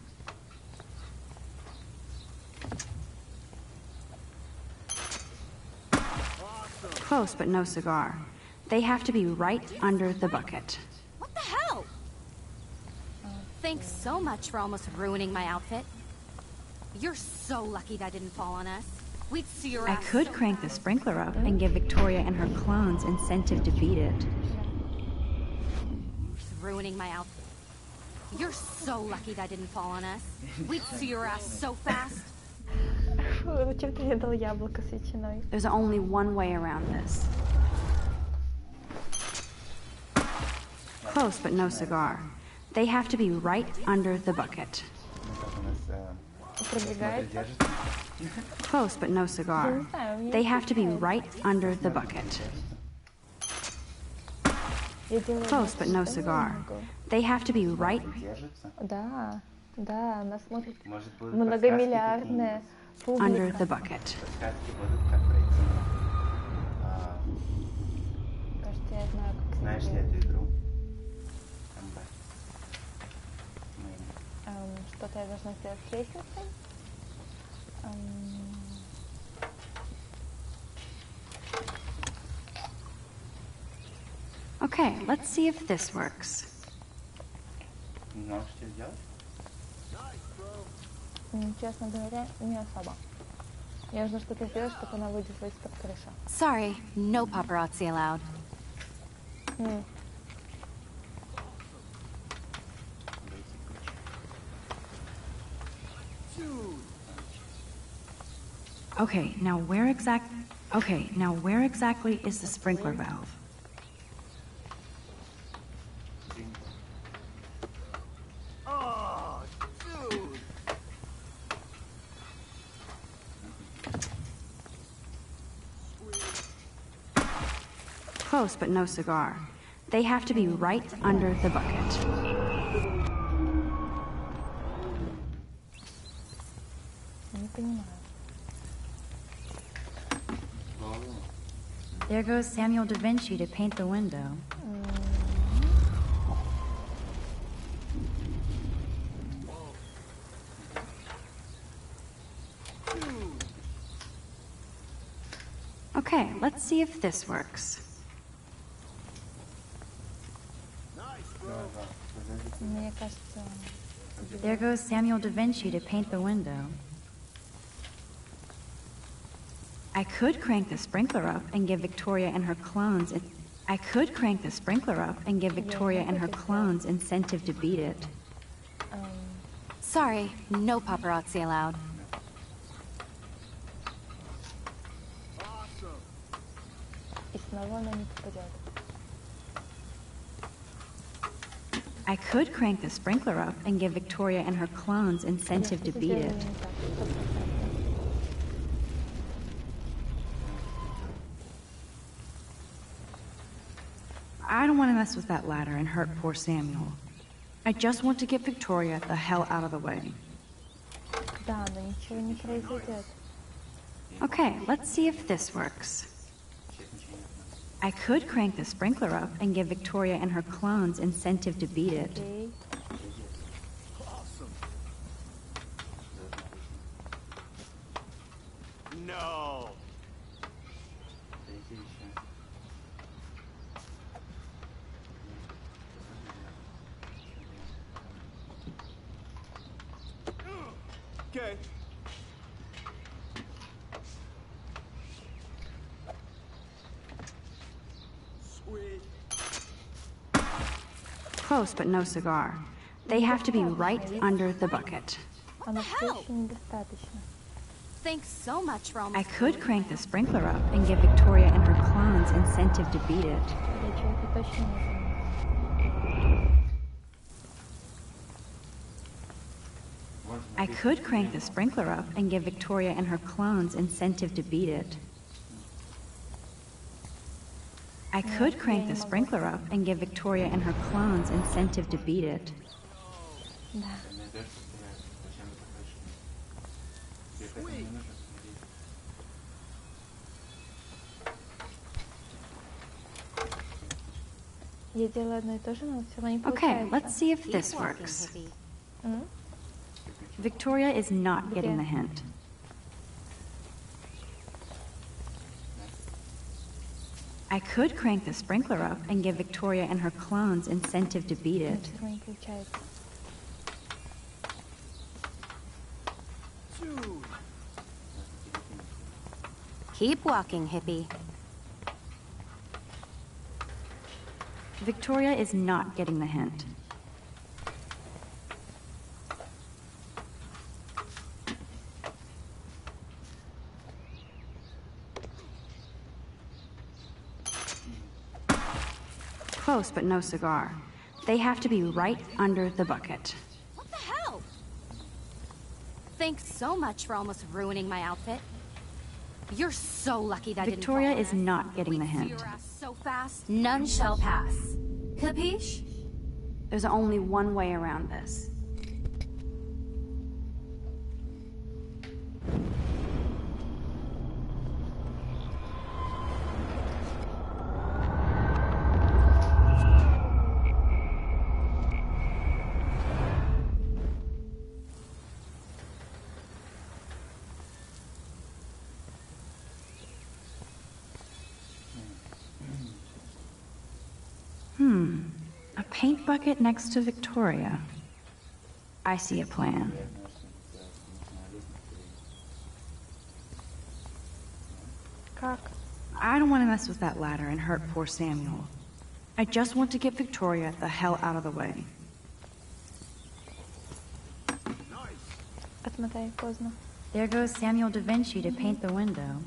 Close, but no cigar. They have to be right under the bucket. Thanks so much for almost ruining my outfit. You're so lucky that didn't fall on us. We'd see your I ass could so crank the fast. sprinkler up and give Victoria and her clones incentive to beat it. Ruining my outfit. You're so lucky that didn't fall on us. We'd see your ass so fast. Зачем ты мне дал яблоко с ветчиной? There's only one way around this. Close, but no cigar. They have to be right under the bucket. Продвигается. Close, but no cigar. They have to be right under the bucket. Я делаю Close, but no cigar. They have to be right. Да, да, она смотрит. Может, будут Многомиллиардная Under публика. the bucket. подсказки будут, как пройти. Кажется, я знаю, как Знаешь ли это эту игру? Что-то я должна сделать с лестницей. Okay, let's see if this works. Можешь что сделать? Честно говоря, не особо. Мне нужно что-то сделать, чтобы она вылезла из-под крыша. Sorry, no paparazzi allowed. Okay, now where exactly is the sprinkler valve? Oh, dude. Close, but no cigar. They have to be right under the bucket. Не понимаю. There goes Samuel da Vinci to paint the window. Okay, let's see if this works. Мне кажется... There goes Samuel da Vinci to paint the window. I could crank the sprinkler up and give Victoria and her clones incentive to beat it. Sorry, no paparazzi allowed. И снова она не попадет. I could crank the sprinkler up and give Victoria and her clones incentive to beat it. I don't want to mess with that ladder and hurt poor Samuel. I just want to get Victoria the hell out of the way. Да, но ничего не произойдет. Okay, let's see if this works. I could crank the sprinkler up and give Victoria and her clones incentive to beat it. No. Okay. Sweet. Close, but no cigar. They have to be right under the bucket. Она все еще недостаточно. Thanks so much for almost... I could crank the sprinkler up and give Victoria and her clones incentive to beat it. Я чего-то точно не знаю. I could crank the sprinkler up and give Victoria and her clones incentive to beat it. I could crank the sprinkler up and give Victoria and her clones incentive to beat it. Я делаю одно и то же, но все равно не Okay, получается. let's see if this works. Victoria is not getting the hint. I could crank the sprinkler up and give Victoria and her clones incentive to beat it. Все равно не получается. Keep walking, hippie. Victoria is not getting the hint. Close, but no cigar. They have to be right under the bucket. What the hell? Thanks so much for almost ruining my outfit. You're so lucky that Victoria didn't fall is on us. not getting the We'd see hint. your ass so fast. None shall pass. Capiche? There's only one way around this. A paint bucket next to Victoria. I see a plan. Как? I don't want to mess with that ladder and hurt poor Samuel. I just want to get Victoria the hell out of the way. Отмотай, поздно. There goes Samuel da Vinci to paint the window.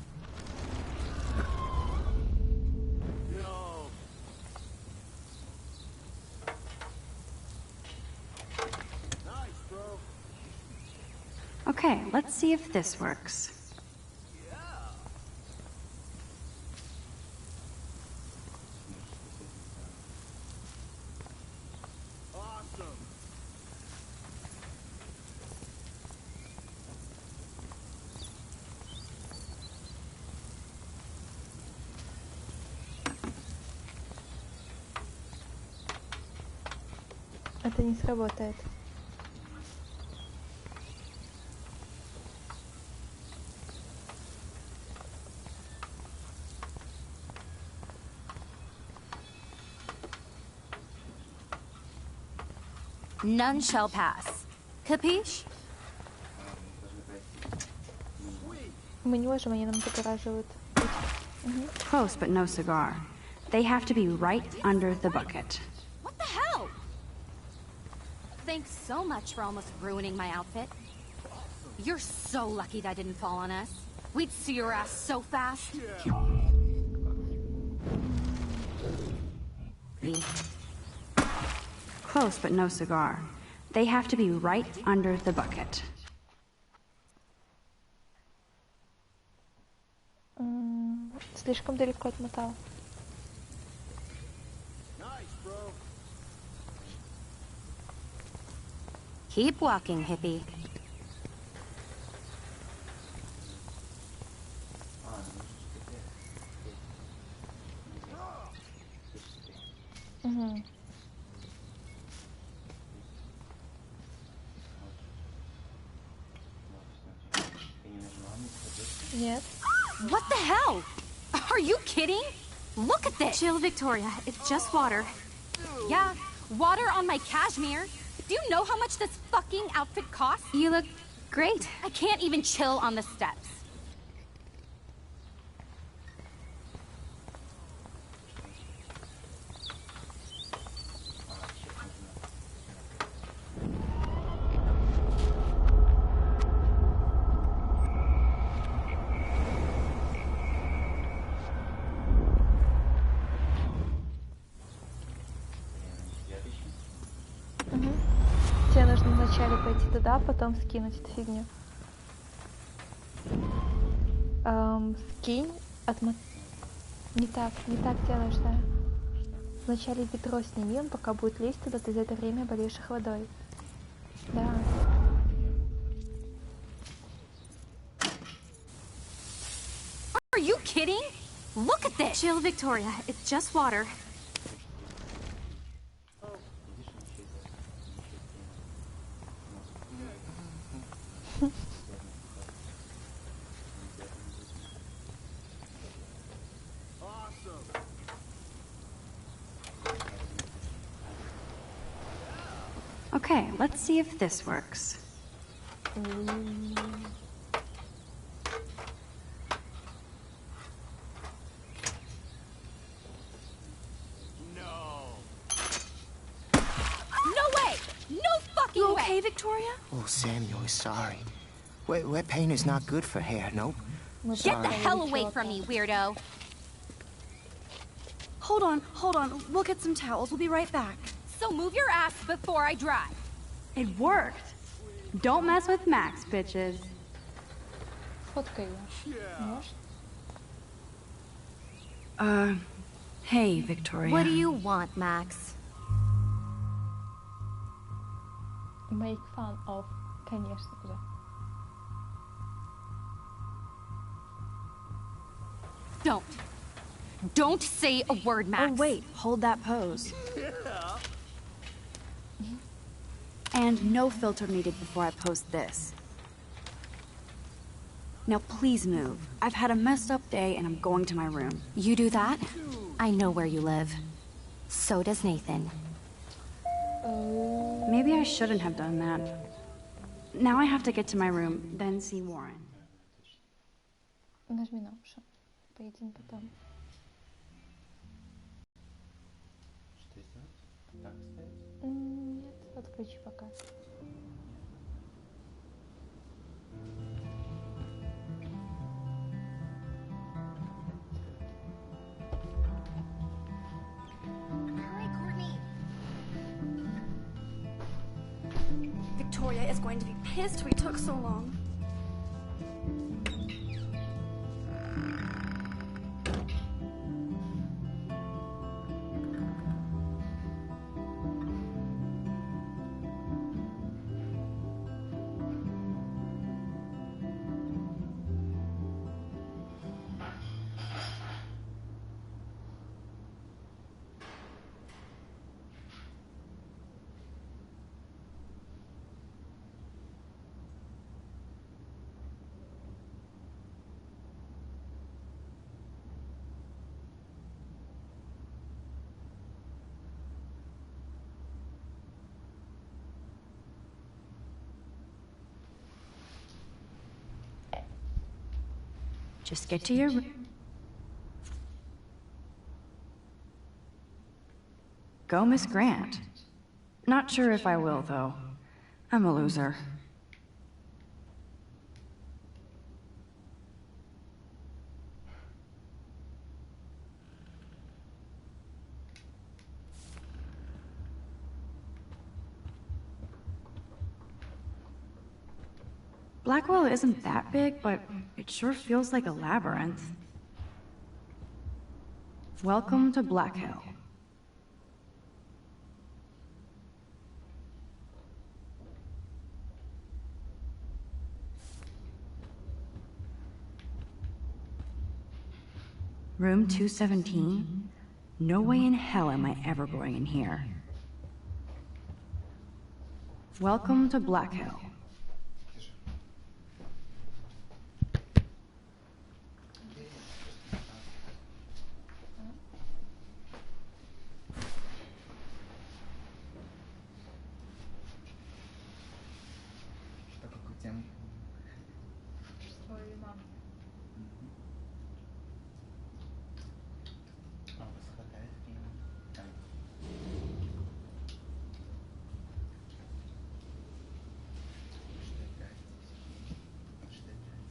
Okay, let's see if this works. Это не сработает. None shall pass. Capiche? Мы не можем, они нам загораживают. Close, but no cigar. They have to be right under the bucket. What the hell? Thanks so much for almost ruining my outfit. You're so lucky that didn't fall on us. We'd see your ass so fast. Close, but no cigar. They have to be right under the bucket. Слишком далеко отмотал. Keep walking, hippie. Нет. What the hell? Are you kidding? Look at this. Chill, Victoria. It's just water. Yeah, water on my cashmere. Do you know how much this fucking outfit costs? You look great. I can't even chill on the steps. Тебе нужно вначале пойти туда, потом скинуть эту фигню. Скинь, Не так делаешь, да. Вначале ведро сними, он пока будет лезть туда, ты за это время обольешь их водой. Да. Are you kidding? Look at this. Chill, Victoria. It's just water. Okay, let's see if this works. okay, Victoria? Oh, Samuel is sorry. Wet paint is not good for hair, nope. Get the hell away from me, weirdo! Hold on. We'll get some towels. We'll be right back. So move your ass before I drive. It worked. Don't mess with Max, bitches. Фоткай ее. Можешь? Hey, Victoria. What do you want, Max? Make fun of. Конечно же. Don't say a word, Max. Oh, wait. Hold that pose. And no filter needed before I post this. Now please move. I've had a messed up day and I'm going to my room. You do that? I know where you live. So does Nathan. Maybe I shouldn't have done that. Now I have to get to my room, then see Warren. Нажми на уши. Поедим потом. Что сделать? Так стоять? Нет, отключи пока. Victoria is going to be pissed we took so long. Just get to your room. Go, Miss Grant. Not sure if I will, though. I'm a loser. Blackwell isn't that big, but it sure feels like a labyrinth. Welcome to Black Hill. Room 217? No way in hell am I ever going in here. Welcome to Black Hill. Что, какую тему? Свою маму. А у вас хватает времени? Да. Что играть здесь? Что играть?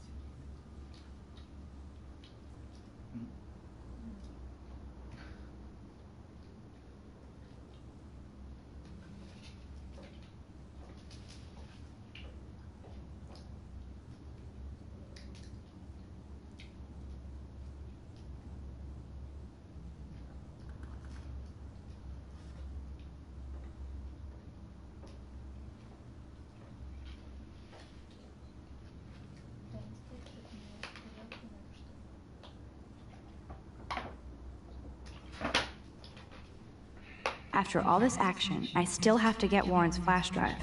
After all this action, I still have to get Warren's flash drive.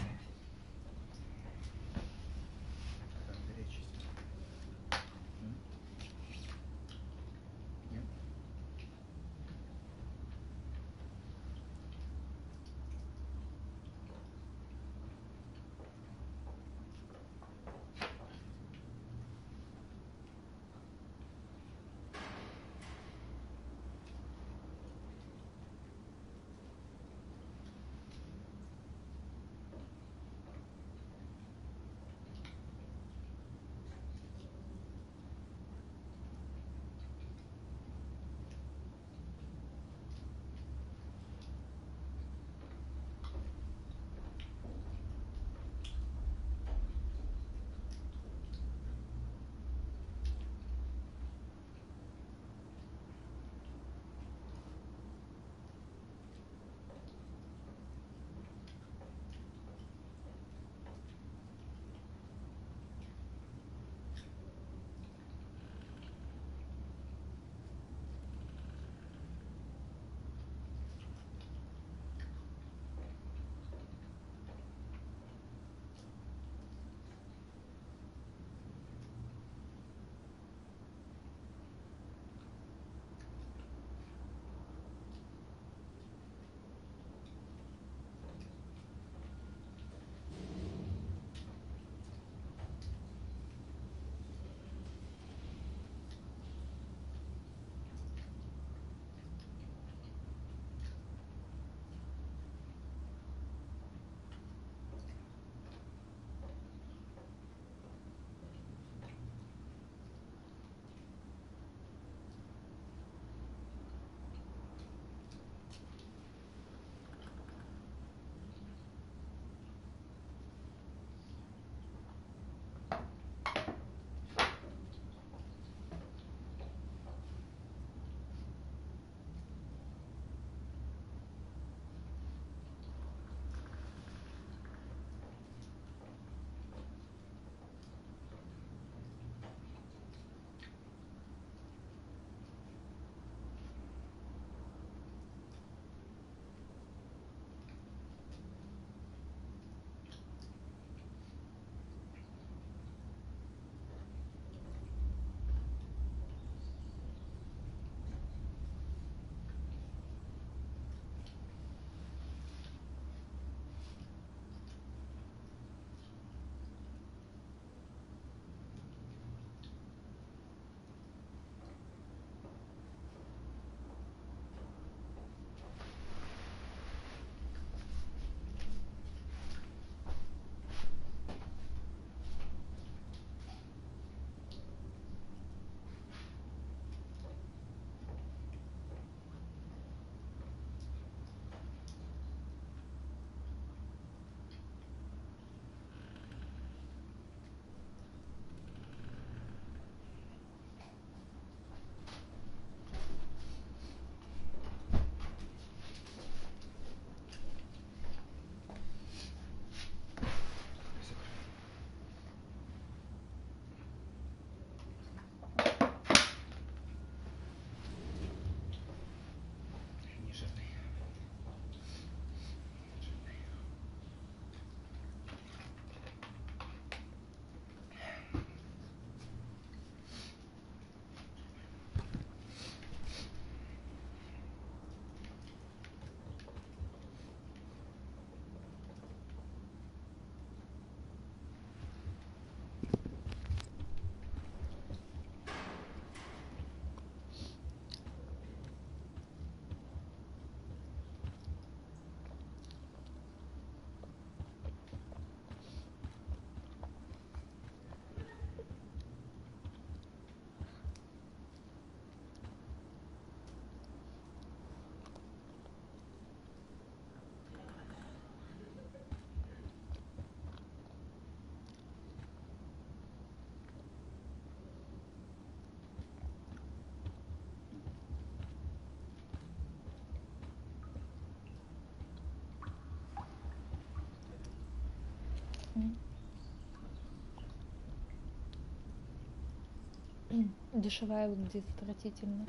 Дешевая выглядит отвратительно.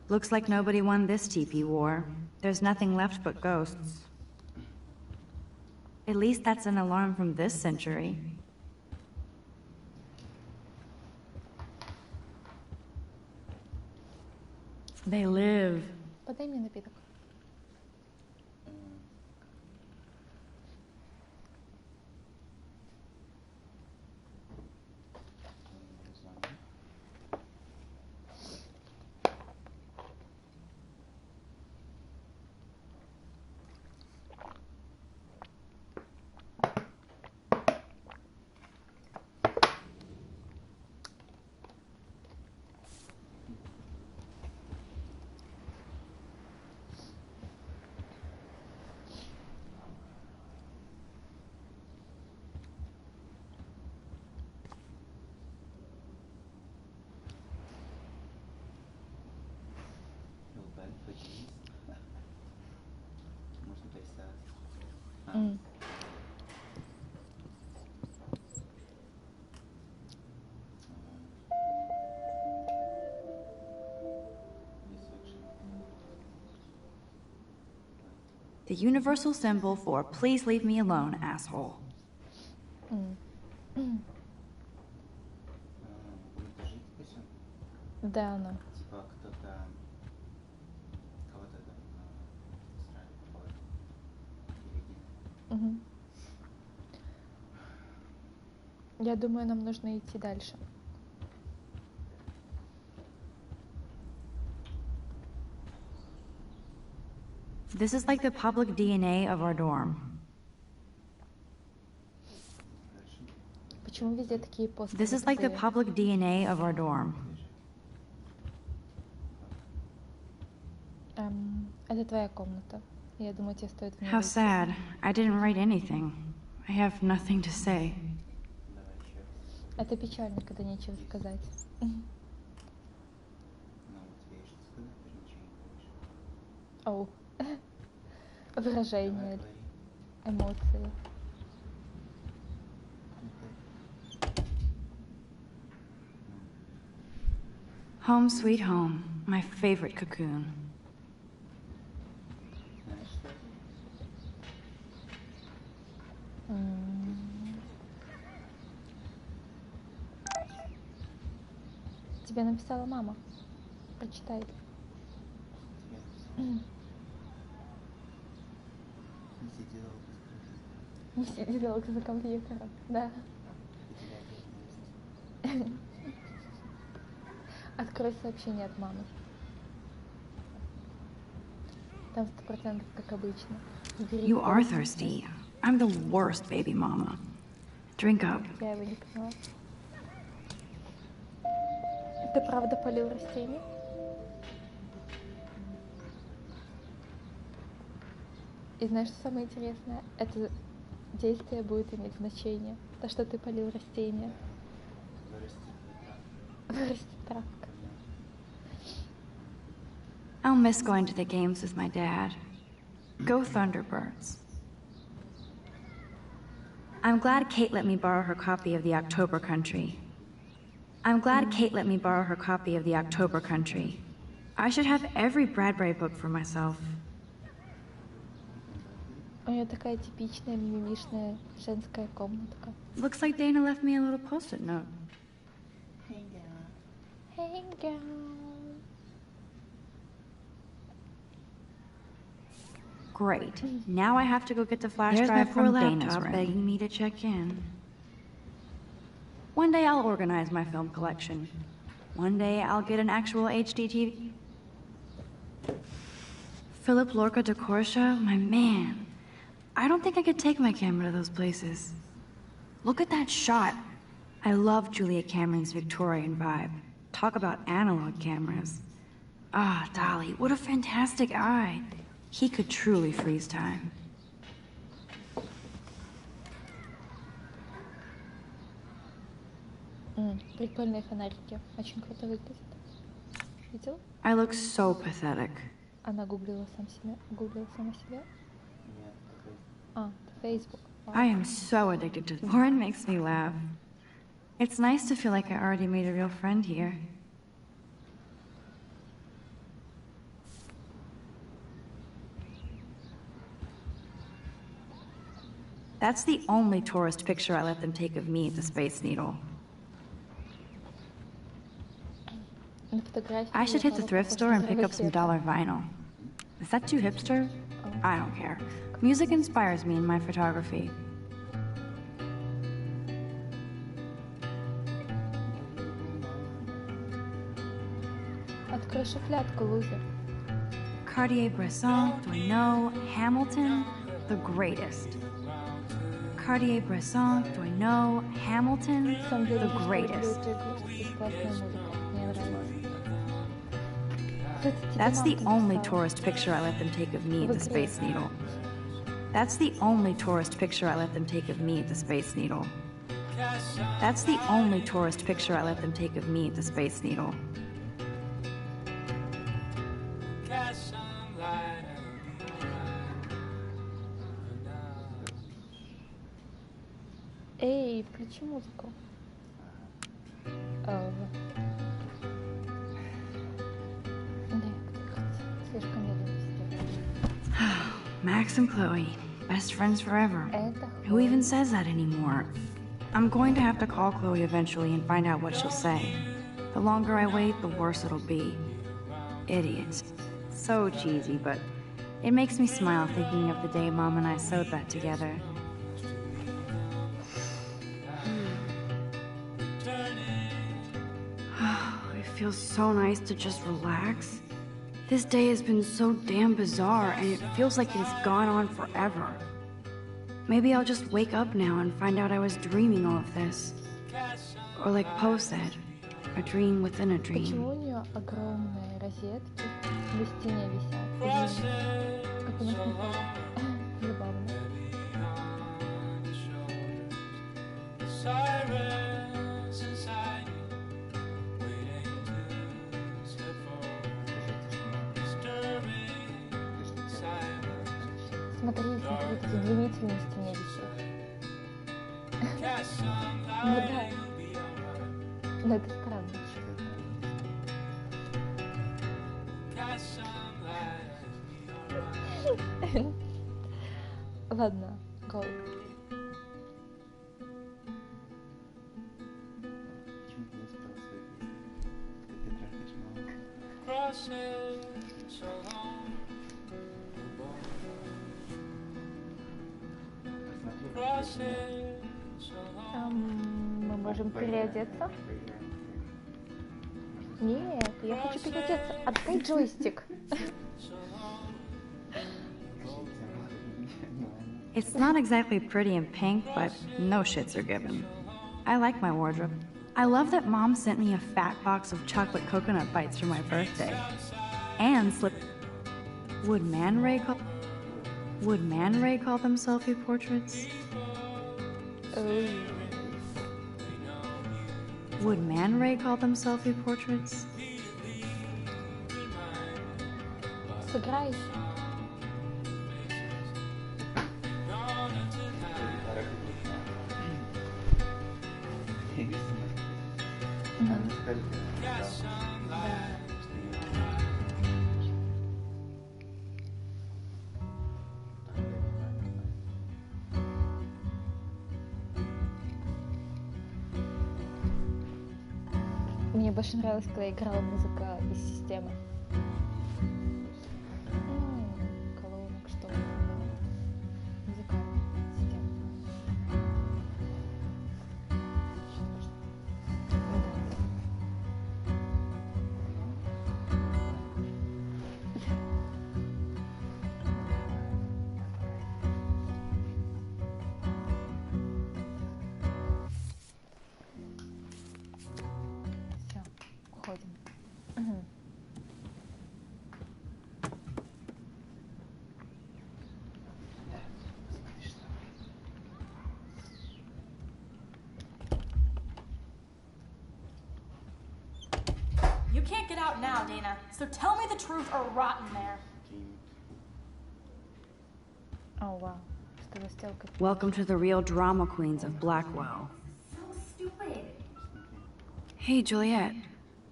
Looks like nobody won this TP war. There's nothing left but ghosts. At least that's an alarm from this century. They live. Подай мне напиток. Можно представить. The universal symbol for please leave me alone, asshole. Будет жить пусть он? Да, она. Типа кто-то кого-то там устраивает или нет? Я думаю, нам нужно идти дальше. This is like the public DNA of our dorm. Почему везде такие постеры? This is like the public DNA of our dorm. Это твоя комната. Я думаю, тебе стоит в ней How выйти. sad. I didn't write anything. I have nothing to say. Это печально, когда нечего сказать. Ну, у тебя есть что сказать, ты ничего не говоришь. Оу. Выражение, эмоции. Home sweet home. My favorite cocoon. Знаешь что? Тебе написала мама. Прочитай. Не сиди долго за компьютером, да. Открой сообщение от мамы. Там 100%, как обычно. You are thirsty. I'm the worst baby mama. Drink up. Я его не поняла. Ты правда полил растения? И знаешь, что самое интересное? Это действие будет иметь значение. То, что ты полил растения. Вырастет травка. I'll miss going to the games with my dad. Go Thunderbirds. I'm glad Kate let me borrow her copy of the October Country. I'm glad Kate let me borrow her copy of the October Country. I should have every Bradbury book for myself. У нее такая типичная мимимишная женская комнатка. Looks like Dana left me a little post-it note. Hey girl. Great. Now I have to go get the flash There's my drive poor from Dana's laptop room. begging me to check in. One day I'll organize my film collection. One day I'll get an actual HD TV. Philip Lorca de Corsia, my man. I don't think I could take my camera to those places. Look at that shot. I love Julia Cameron's Victorian vibe. Talk about analog cameras. Ah, Dolly, what a fantastic eye. He could truly freeze time. Прикольные фонарики. Очень круто выглядит. Видел? I look so pathetic. Она гуглила сама себя? Нет, это А, Facebook. I am so addicted to Lauren makes me laugh. It's nice to feel like I already made a real friend here. That's the only tourist picture I let them take of me at the Space Needle. I should hit the thrift store and pick up some dollar vinyl. Is that too hipster? I don't care. Music inspires me in my photography. Открой шуфлядку, лузер. Cartier-Bresson, Doisneau, Hamilton, the greatest. Cartier-Bresson, Doisneau, Hamilton, the greatest. That's the only tourist picture I let them take of me at the Space Needle. That's the only tourist picture I let them take of me at the Space Needle. That's the only tourist picture I let them take of me at the Space Needle. Эй, включи музыку. Слишком медленно. Max and Chloe, best friends forever. Who even says that anymore? I'm going to have to call Chloe eventually and find out what she'll say. The longer I wait, the worse it'll be. Idiots. So cheesy, but it makes me smile thinking of the day Mom and I sewed that together. It feels so nice to just relax. This day has been so damn bizarre, and it feels like it's gone on forever. Maybe I'll just wake up now and find out I was dreaming all of this. Or like Poe said, a dream within a dream. Почему у нее огромные розетки на стене висят? Как у нас на фото. Забавно. Смотри, такие длиннительные на стене висят. Ну да. Но это странно. Ладно, go. Мы можем переодеться? Нет, я хочу переодеться. Отдай джойстик. It's not exactly pretty in pink, but no shits are given. I like my wardrobe. I love that Mom sent me a fat box of chocolate coconut bites for my birthday. And Would Man Ray call them selfie portraits? Would Man Ray call them selfie portraits? Сыграй. Мне больше нравилось, когда играла музыка из системы. Колонок, что музыкальная система. Все, уходим. You can't get out now, Dana. So tell me the truth or rot in there. О, вау. Что за сделка? Welcome to the real drama queens of Blackwell. So stupid. Hey, Juliet.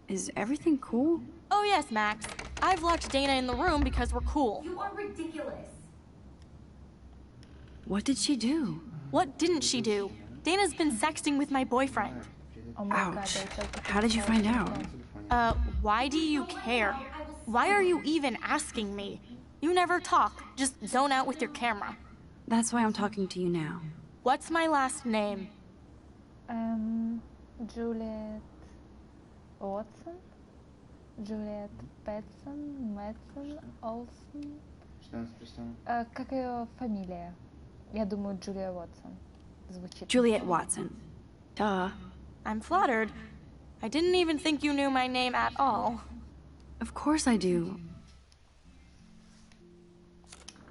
Is everything cool? Oh yes, Max. I've locked Dana in the room because we're cool. You are ridiculous. What did she do? What didn't she do? Dana's been sexting with my boyfriend. О май гад, Ouch. я только How did you find out? Why do you care? Why are you even asking me? You never talk, just zone out with your camera. That's why I'm talking to you now. What's my last name? Джулиет Уотсон, Джулиет Пэтсон, Мэтсон, Олсон. Что он спросил? Как ее фамилия? Я думаю, Джулия Уотсон. Звучит. Juliet Watson. Duh. I'm flattered. I didn't even think you knew my name at all. Of course I do.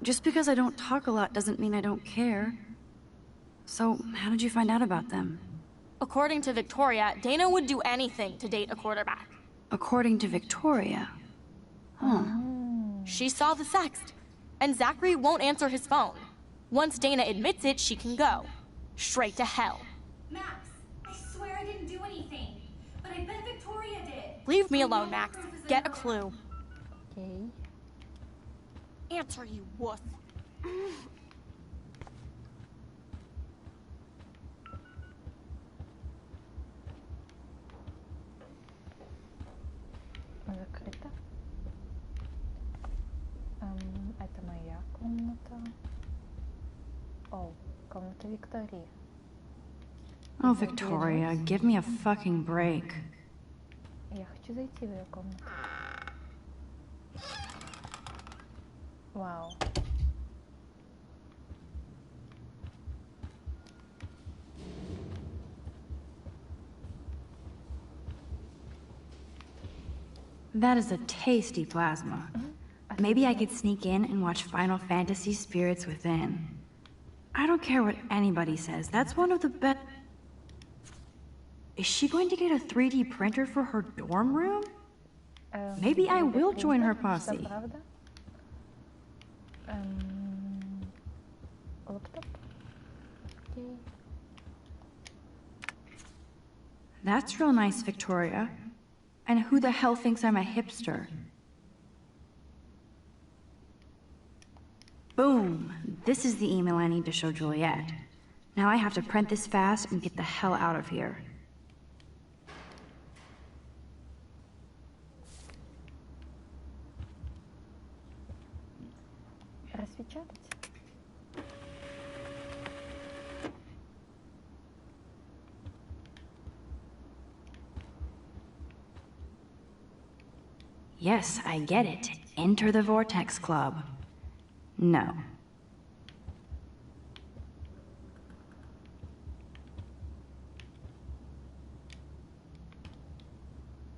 Just because I don't talk a lot doesn't mean I don't care. So, how did you find out about them? According to Victoria, Dana would do anything to date a quarterback. According to Victoria. Huh. She saw the sext, and Zachary won't answer his phone. Once Dana admits it, she can go. Straight to hell. Max, I swear I didn't do anything. But I bet Victoria did. Leave me alone, Max. Get a clue. Окей. Answer, you wuss. Закрыто. Это моя комната. О, комната Виктории. Oh, Victoria, give me a fucking break. Я хочу зайти в ее комнату. Вау. That is a tasty plasma. Maybe I could sneak in and watch Final Fantasy Spirits Within. I don't care what anybody says. That's one of the best. Is she going to get a 3D printer for her dorm room? Maybe I will join her posse. Что, правда? Лаптоп. Окей. That's real nice, Victoria. And who the hell thinks I'm a hipster? Boom! This is the email I need to show Juliet. Now I have to print this fast and get the hell out of here. Распечатать? Yes, I get it. Enter the Vortex Club. No.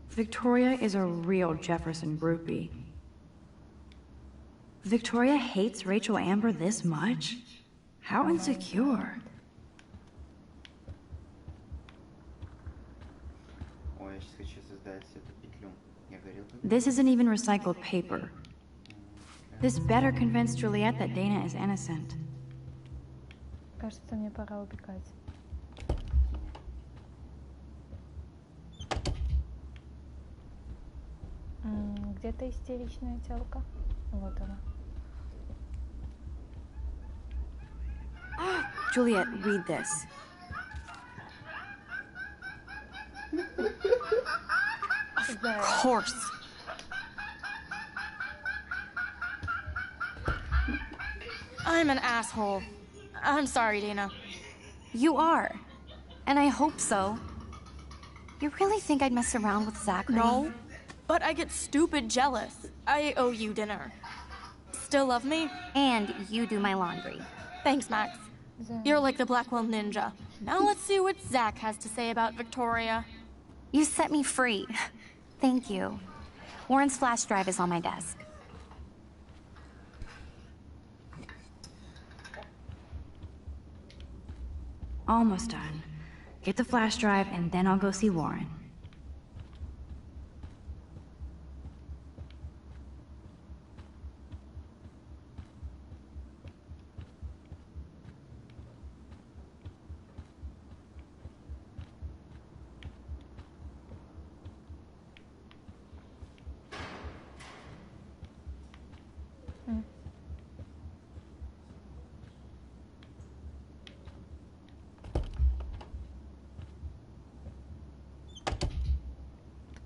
Victoria is a real Jefferson groupie. Victoria hates Rachel Amber this much? How insecure. Ой, я сейчас хочу создать эту петлю. Я говорил, как... This isn't even recycled paper. This better convince Juliet that Dana is innocent. Кажется, мне пора убегать. Где-то истеричная тёлка. Вот она. Juliet, read this. Of course. I'm an asshole. I'm sorry, Dana. You are. And I hope so. You really think I'd mess around with Zachary? No, but I get stupid jealous. I owe you dinner. Still love me? And you do my laundry. Thanks, Max. You're like the Blackwell Ninja. Now let's see what Zach has to say about Victoria. You set me free. Thank you. Warren's flash drive is on my desk. Almost done. Get the flash drive and then I'll go see Warren.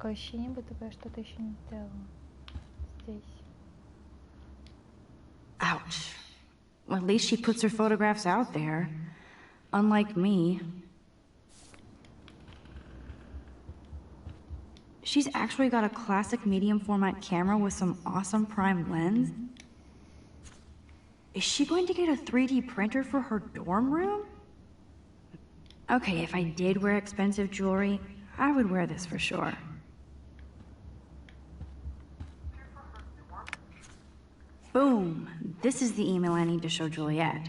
Такое ощущение, будто бы я что-то еще не сделала здесь. Ouch. Well, at least she puts her photographs out there. Unlike me. She's actually got a classic medium format camera with some awesome prime lens. Is she going to get a 3D printer for her dorm room? Okay, if I did wear expensive jewelry, I would wear this for sure. Boom! This is the email I need to show Juliet.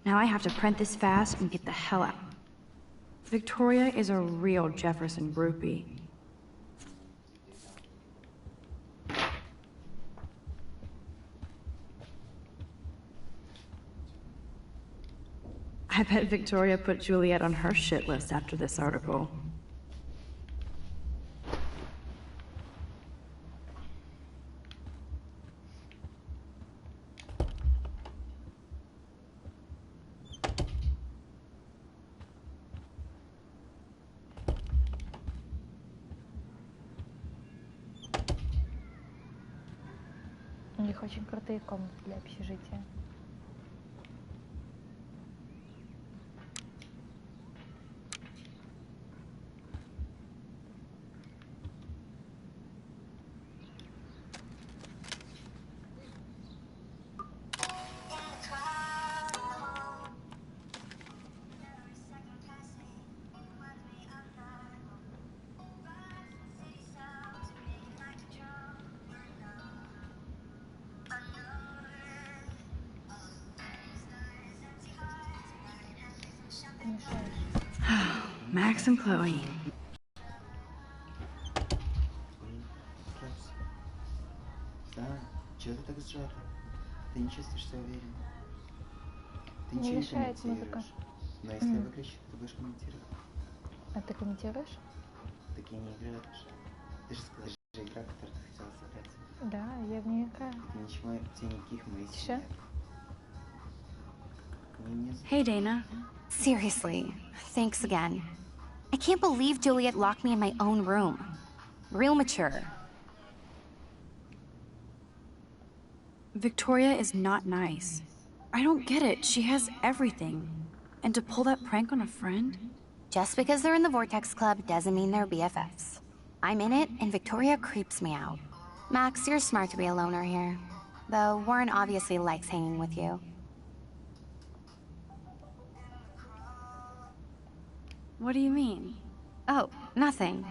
Now I have to print this fast and get the hell out. Victoria is a real Jefferson groupie. I bet Victoria put Juliet on her shit list after this article. У них очень крутые комнаты для общежития. Max and Chloe. Сара, чего ты так сжата? Ты не чувствуешь себя уверенно? Ты Не ничего не мешает музыка. комментируешь. Но если я выключу, ты будешь комментировать. А ты комментируешь? Так я не играю даже. Ты же сказала, что игра, которую ты хотела сыграть. Да, я в нее играю. Так ничего, у тебя никаких мыслей Тише. нет. Мне не Hey, Dana. Seriously, thanks again. I can't believe Juliet locked me in my own room. Real mature. Victoria is not nice. I don't get it. She has everything. And to pull that prank on a friend? Just because they're in the Vortex Club doesn't mean they're BFFs. I'm in it, and Victoria creeps me out. Max, you're smart to be a loner here. Though Warren obviously likes hanging with you. What do you mean? Oh, nothing.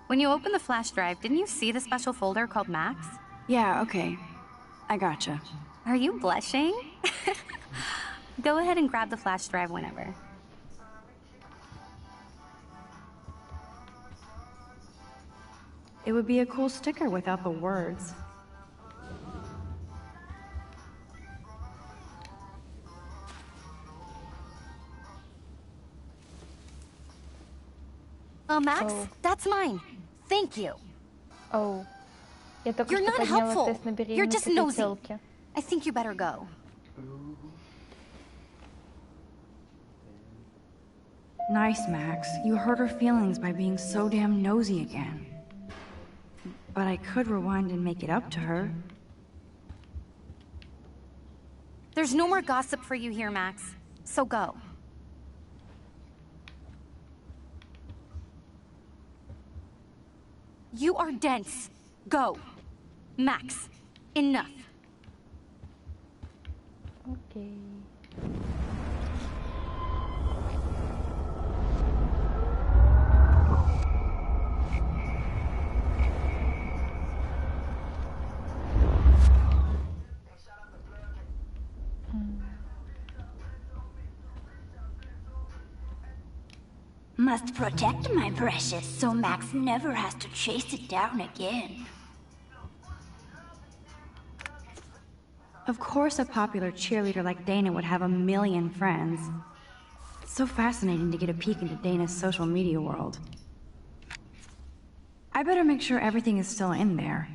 When you opened the flash drive, didn't you see the special folder called Max? Yeah, okay. I gotcha. Are you blushing? Go ahead and grab the flash drive whenever. It would be a cool sticker without the words. Max, Oh. that's mine. Thank you. Оу. Я только You're что not подняла helpful. тест на You're беременность just этой nosy. тёлки. I think you better go. Nice, Max. You hurt her feelings by being so damn nosy again. But I could rewind and make it up to her. There's no more gossip for you here, Max. So go. You are dense. Go. Max, enough. Окей. Must protect my precious so Max never has to chase it down again. Of course a popular cheerleader like Dana would have a million friends. It's so fascinating to get a peek into Dana's social media world. I better make sure everything is still in there.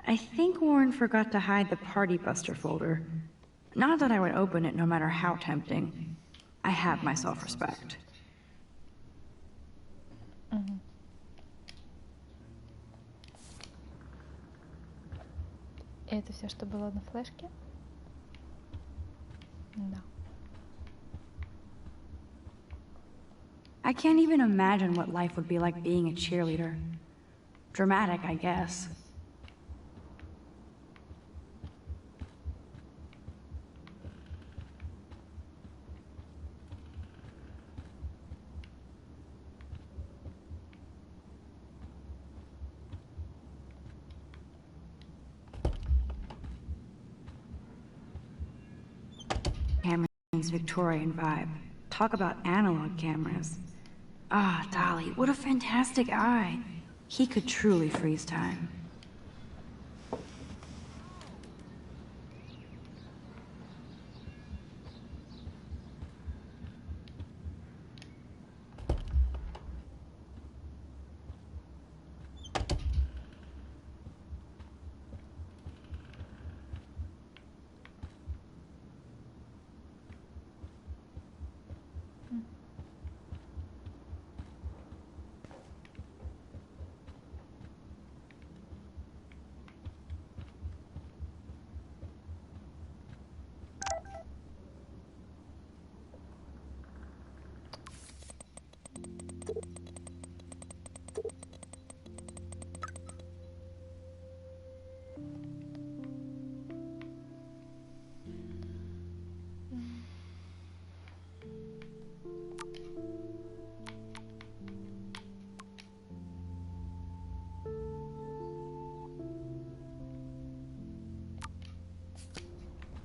I think Warren forgot to hide the Party Buster folder. Not that I would open it no matter how tempting. I have my self-respect. И это все, что было на флешке? Да. I can't even imagine what life would be like being a cheerleader. Dramatic, I guess. Cameron's Victorian vibe. Talk about analog cameras. Ah, Dolly, what a fantastic eye. He could truly freeze time.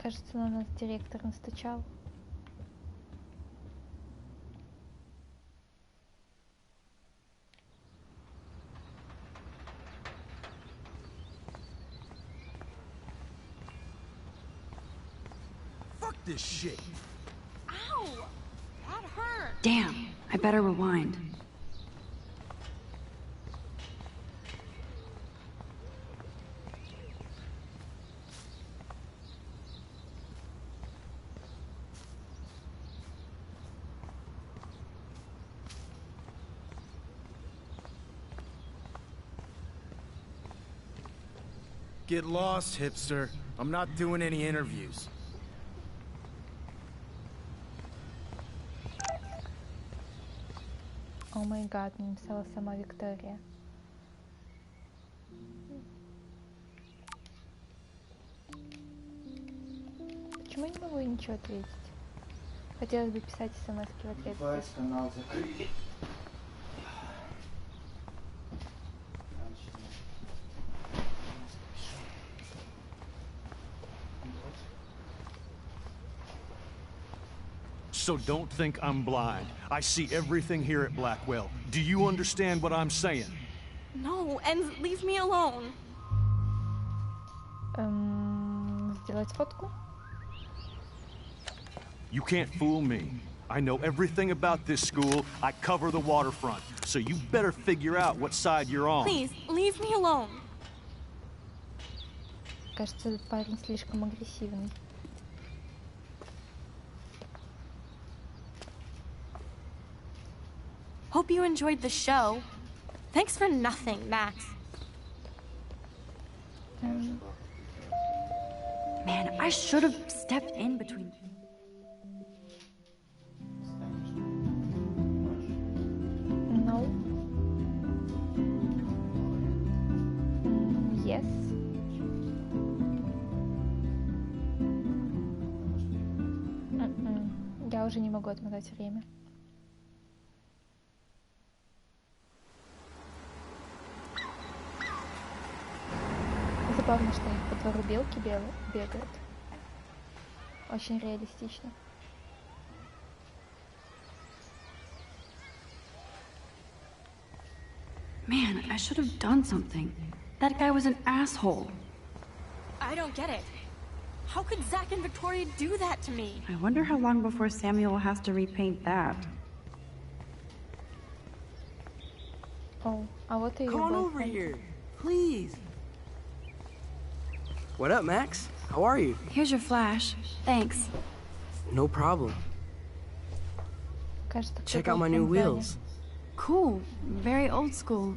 Кажется, на нас директор настучал. Fuck this shit. Ow! That hurt! Damn, I better rewind. Get lost, hipster. I'm not doing any interviews. О май гад, мне написала сама Виктория. Почему я не могу ей ничего ответить? Хотелось бы писать смс-ки в ответ. Канал закрыть. So don't think I'm blind. I see everything here at Blackwell. Do you understand what I'm saying? No, and leave me alone. Сделать фотку? You can't fool me. I know everything about this school. I cover the waterfront. So you better figure out what side you're on. Please, leave me alone. Кажется, этот парень слишком агрессивный. Hope you enjoyed the show. Thanks for nothing, Max. Man, I should have stepped in between. No. Yes. Я уже не могу отмотать время. Забавно, что у них по двору белки бегают. Очень реалистично. Man, I should have done something. That guy was an asshole. I don't get it. How could Zach and Victoria do that to me? I wonder how long before Samuel has to repaint that. Oh, а вот и Come on over here, please. What up, Max? How are you? Here's your flash. Thanks. No problem. Кажется, Check out my new wheels. Cool. Very old school.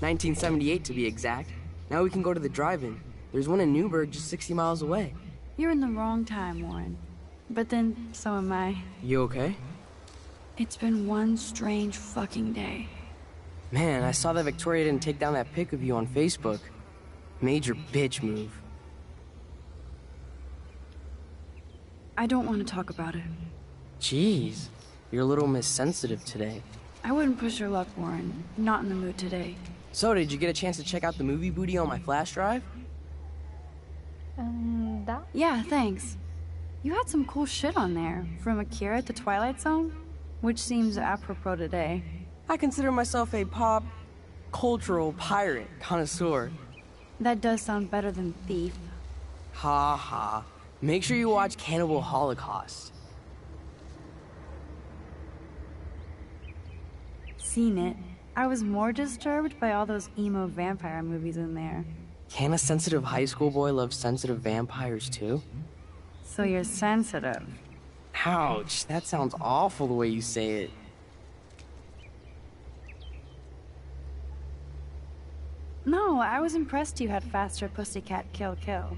1978 to be exact. Now we can go to the drive-in. There's one in Newburgh just 60 miles away. You're in the wrong time, Warren. But then, so am I. You okay? It's been one strange fucking day. Man, I saw that Victoria didn't take down that pic of you on Facebook. Major bitch move. I don't want to talk about it. Jeez, you're a little missensitive today. I wouldn't push your luck, Warren. Not in the mood today. So, did you get a chance to check out the movie booty on my flash drive? Да. Yeah, thanks. You had some cool shit on there, from Akira to Twilight Zone, which seems apropos today. I consider myself a pop cultural pirate connoisseur. That does sound better than thief. Ha ha. Make sure you watch Cannibal Holocaust. Seen it. I was more disturbed by all those emo vampire movies in there. Can a sensitive high school boy love sensitive vampires too? So you're sensitive. Ouch, that sounds awful the way you say it. No, I was impressed you had faster Pussycat Kill Kill.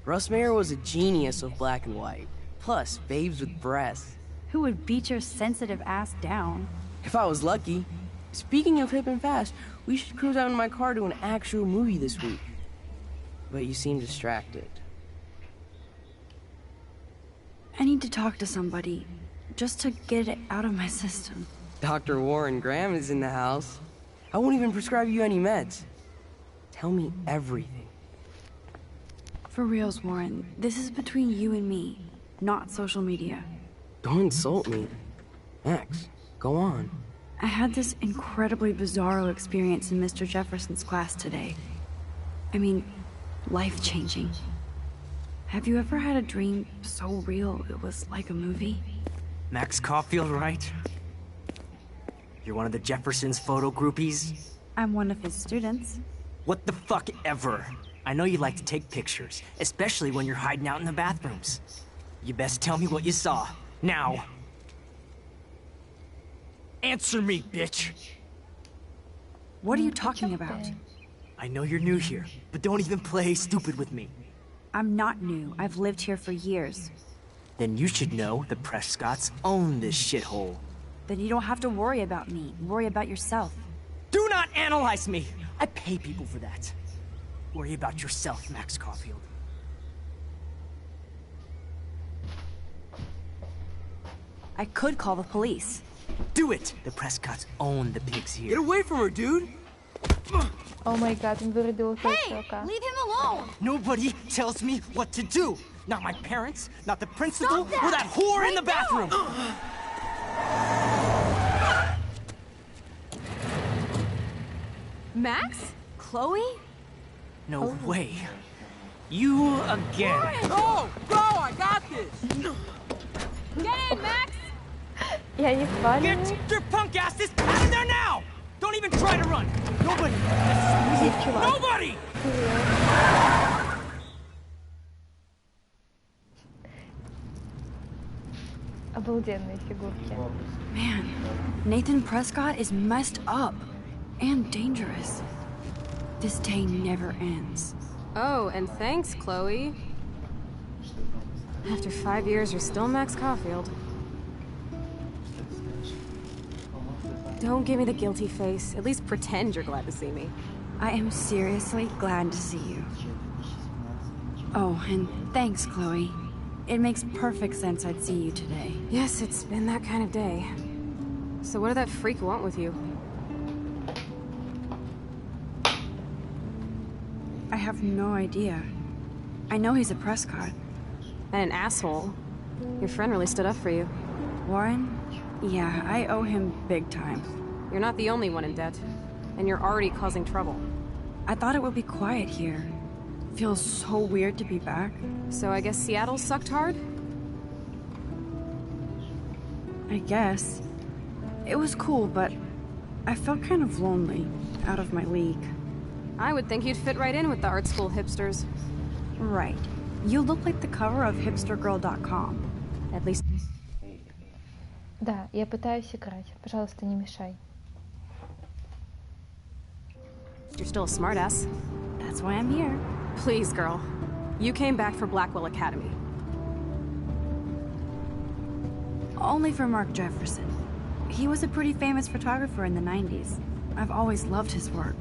Russ Meyer was a genius of black and white. Plus, babes with breasts. Who would beat your sensitive ass down? If I was lucky. Speaking of hip and fast, we should cruise out in my car to an actual movie this week. But you seem distracted. I need to talk to somebody, just to get it out of my system. Dr. Warren Graham is in the house. I won't even prescribe you any meds. Tell me everything. For reals, Warren, this is between you and me, not social media. Don't insult me. Max, go on. I had this incredibly bizarro experience in Mr. Jefferson's class today. I mean, life-changing. Have you ever had a dream so real it was like a movie? Max Caulfield, right? You're one of the Jefferson's photo groupies? I'm one of his students. What the fuck ever? I know you like to take pictures, especially when you're hiding out in the bathrooms. You best tell me what you saw. Now. Answer me, bitch! What are you talking about? I know you're new here, but don't even play stupid with me. I'm not new. I've lived here for years. Then you should know the Prescotts own this shithole. Then you don't have to worry about me. Worry about yourself. Do not analyze me! I pay people for that. Worry about yourself, Max Caulfield. I could call the police. Do it! The Prescotts own the pigs here. Get away from her, dude! Oh my god, он вырубил Hey! Leave him alone! Nobody tells me what to do! Not my parents, not the principal, Stop that! or that whore Right in the bathroom! Max? Chloe? No way. You again. Go! Go! I got this! Get in, Max! Я не спалю. Get your punk asses out of there now! Don't even try to run! Nobody! Nobody! Обалденные фигурки. Man, Nathan Prescott is messed up. And dangerous. This day never ends. Oh, and thanks, Chloe. After 5 years, you're still Max Caulfield. Don't give me the guilty face. At least pretend you're glad to see me. I am seriously glad to see you. Oh, and thanks, Chloe. It makes perfect sense I'd see you today. Yes, it's been that kind of day. So what did that freak want with you? I have no idea. I know he's a Prescott. And an asshole. Your friend really stood up for you. Warren? Yeah, I owe him big time. You're not the only one in debt. And you're already causing trouble. I thought it would be quiet here. Feels so weird to be back. So I guess Seattle sucked hard? I guess. It was cool, but I felt kind of lonely, out of my league. I would think you'd fit right in with the art school hipsters. Right. You look like the cover of hipstergirl.com. At least... Да, я пытаюсь играть. Пожалуйста, не мешай. You're still a smartass. That's why I'm here. Please, girl. You came back for Blackwell Academy. Only for Mark Jefferson. He was a pretty famous photographer in the 90s. I've always loved his work.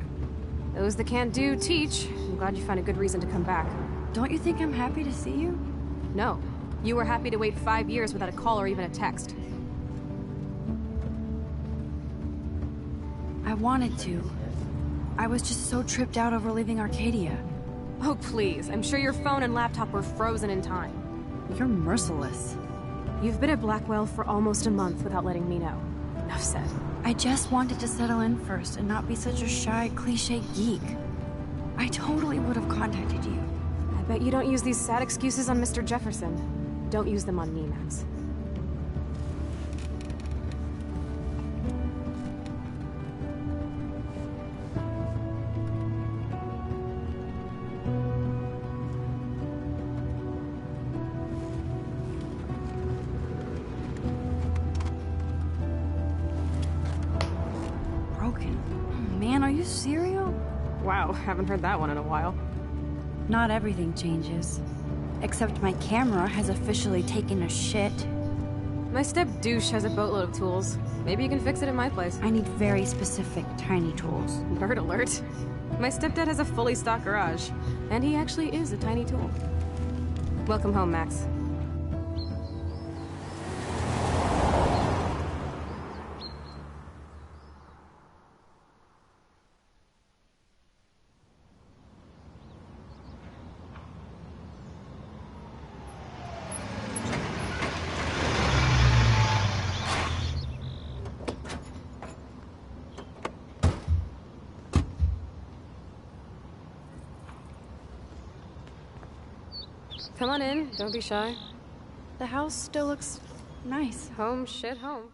Those that can't do, teach. I'm glad you found a good reason to come back. Don't you think I'm happy to see you? No. You were happy to wait 5 years without a call or even a text. I wanted to. I was just so tripped out over leaving Arcadia. Oh, please. I'm sure your phone and laptop were frozen in time. You're merciless. You've been at Blackwell for almost a month without letting me know. Enough said. I just wanted to settle in first and not be such a shy, cliché geek. I totally would have contacted you. I bet you don't use these sad excuses on Mr. Jefferson. Don't use them on me, Max. Man, are you serial? Wow, haven't heard that one in a while. Not everything changes. Except my camera has officially taken a shit. My step-douche has a boatload of tools. Maybe you can fix it at my place. I need very specific, tiny tools. Nerd alert. My stepdad has a fully stocked garage, and he actually is a tiny tool. Welcome home, Max. Come on in, don't be shy. The house still looks nice. Home shit home.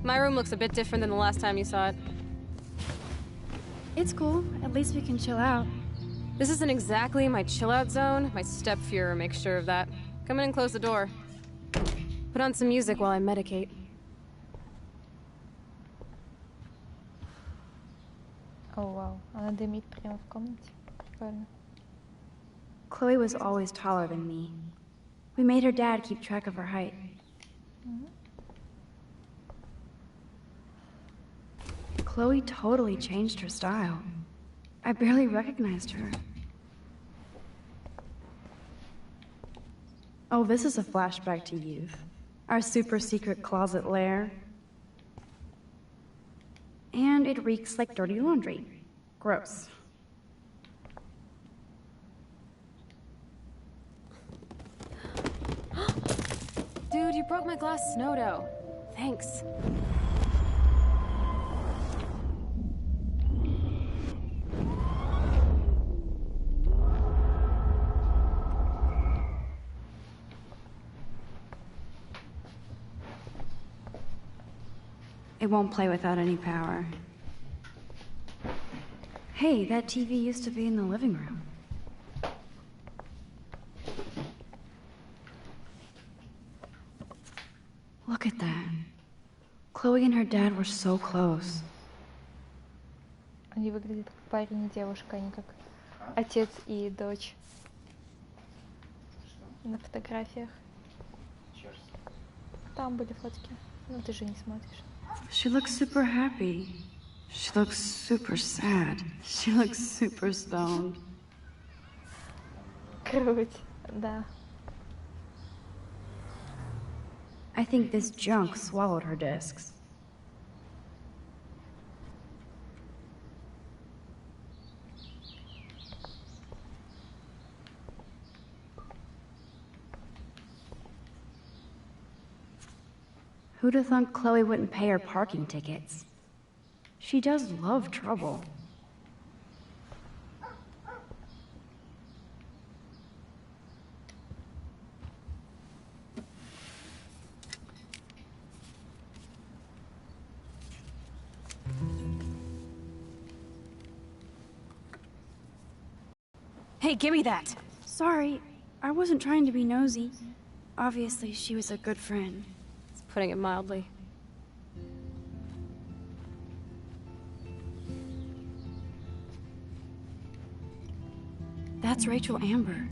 My room looks a bit different than the last time you saw it. It's cool. At least we can chill out. This isn't exactly my chill-out zone. My step-Fuhrer makes sure of that. Come in and close the door. Put on some music while I medicate. О, вау. Она дымит прямо в комнате. Прикольно. Chloe was always taller than me. We made her dad keep track of her height. Chloe totally changed her style. I barely recognized her. Oh, this is a flashback to youth. Our super secret closet lair. And it reeks like dirty laundry. Gross. Dude, you broke my glass snow dough. Thanks. It won't play without any power. Hey, that TV used to be in the living room. Look at that. Chloe and her dad were so close. Они выглядят как парень и девушка, а не как отец и дочь. На фотографиях. Там были фотки. Ну ты же не смотришь. She looks super happy. She looks super sad. She looks super stoned. Круть, да. I think this junk swallowed her discs. Who'd have thought Chloe wouldn't pay her parking tickets? She does love trouble. Hey, give me that! Sorry, I wasn't trying to be nosy. Obviously, she was a good friend. It's putting it mildly. That's Rachel Amber.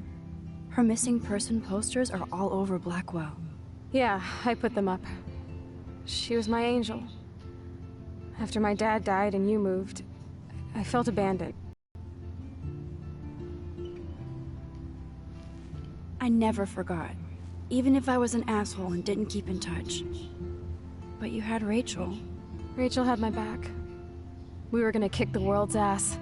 Her missing person posters are all over Blackwell. Yeah, I put them up. She was my angel. After my dad died and you moved, I felt abandoned. I never forgot, even if I was an asshole and didn't keep in touch. But you had Rachel. Rachel had my back. We were gonna kick the world's ass.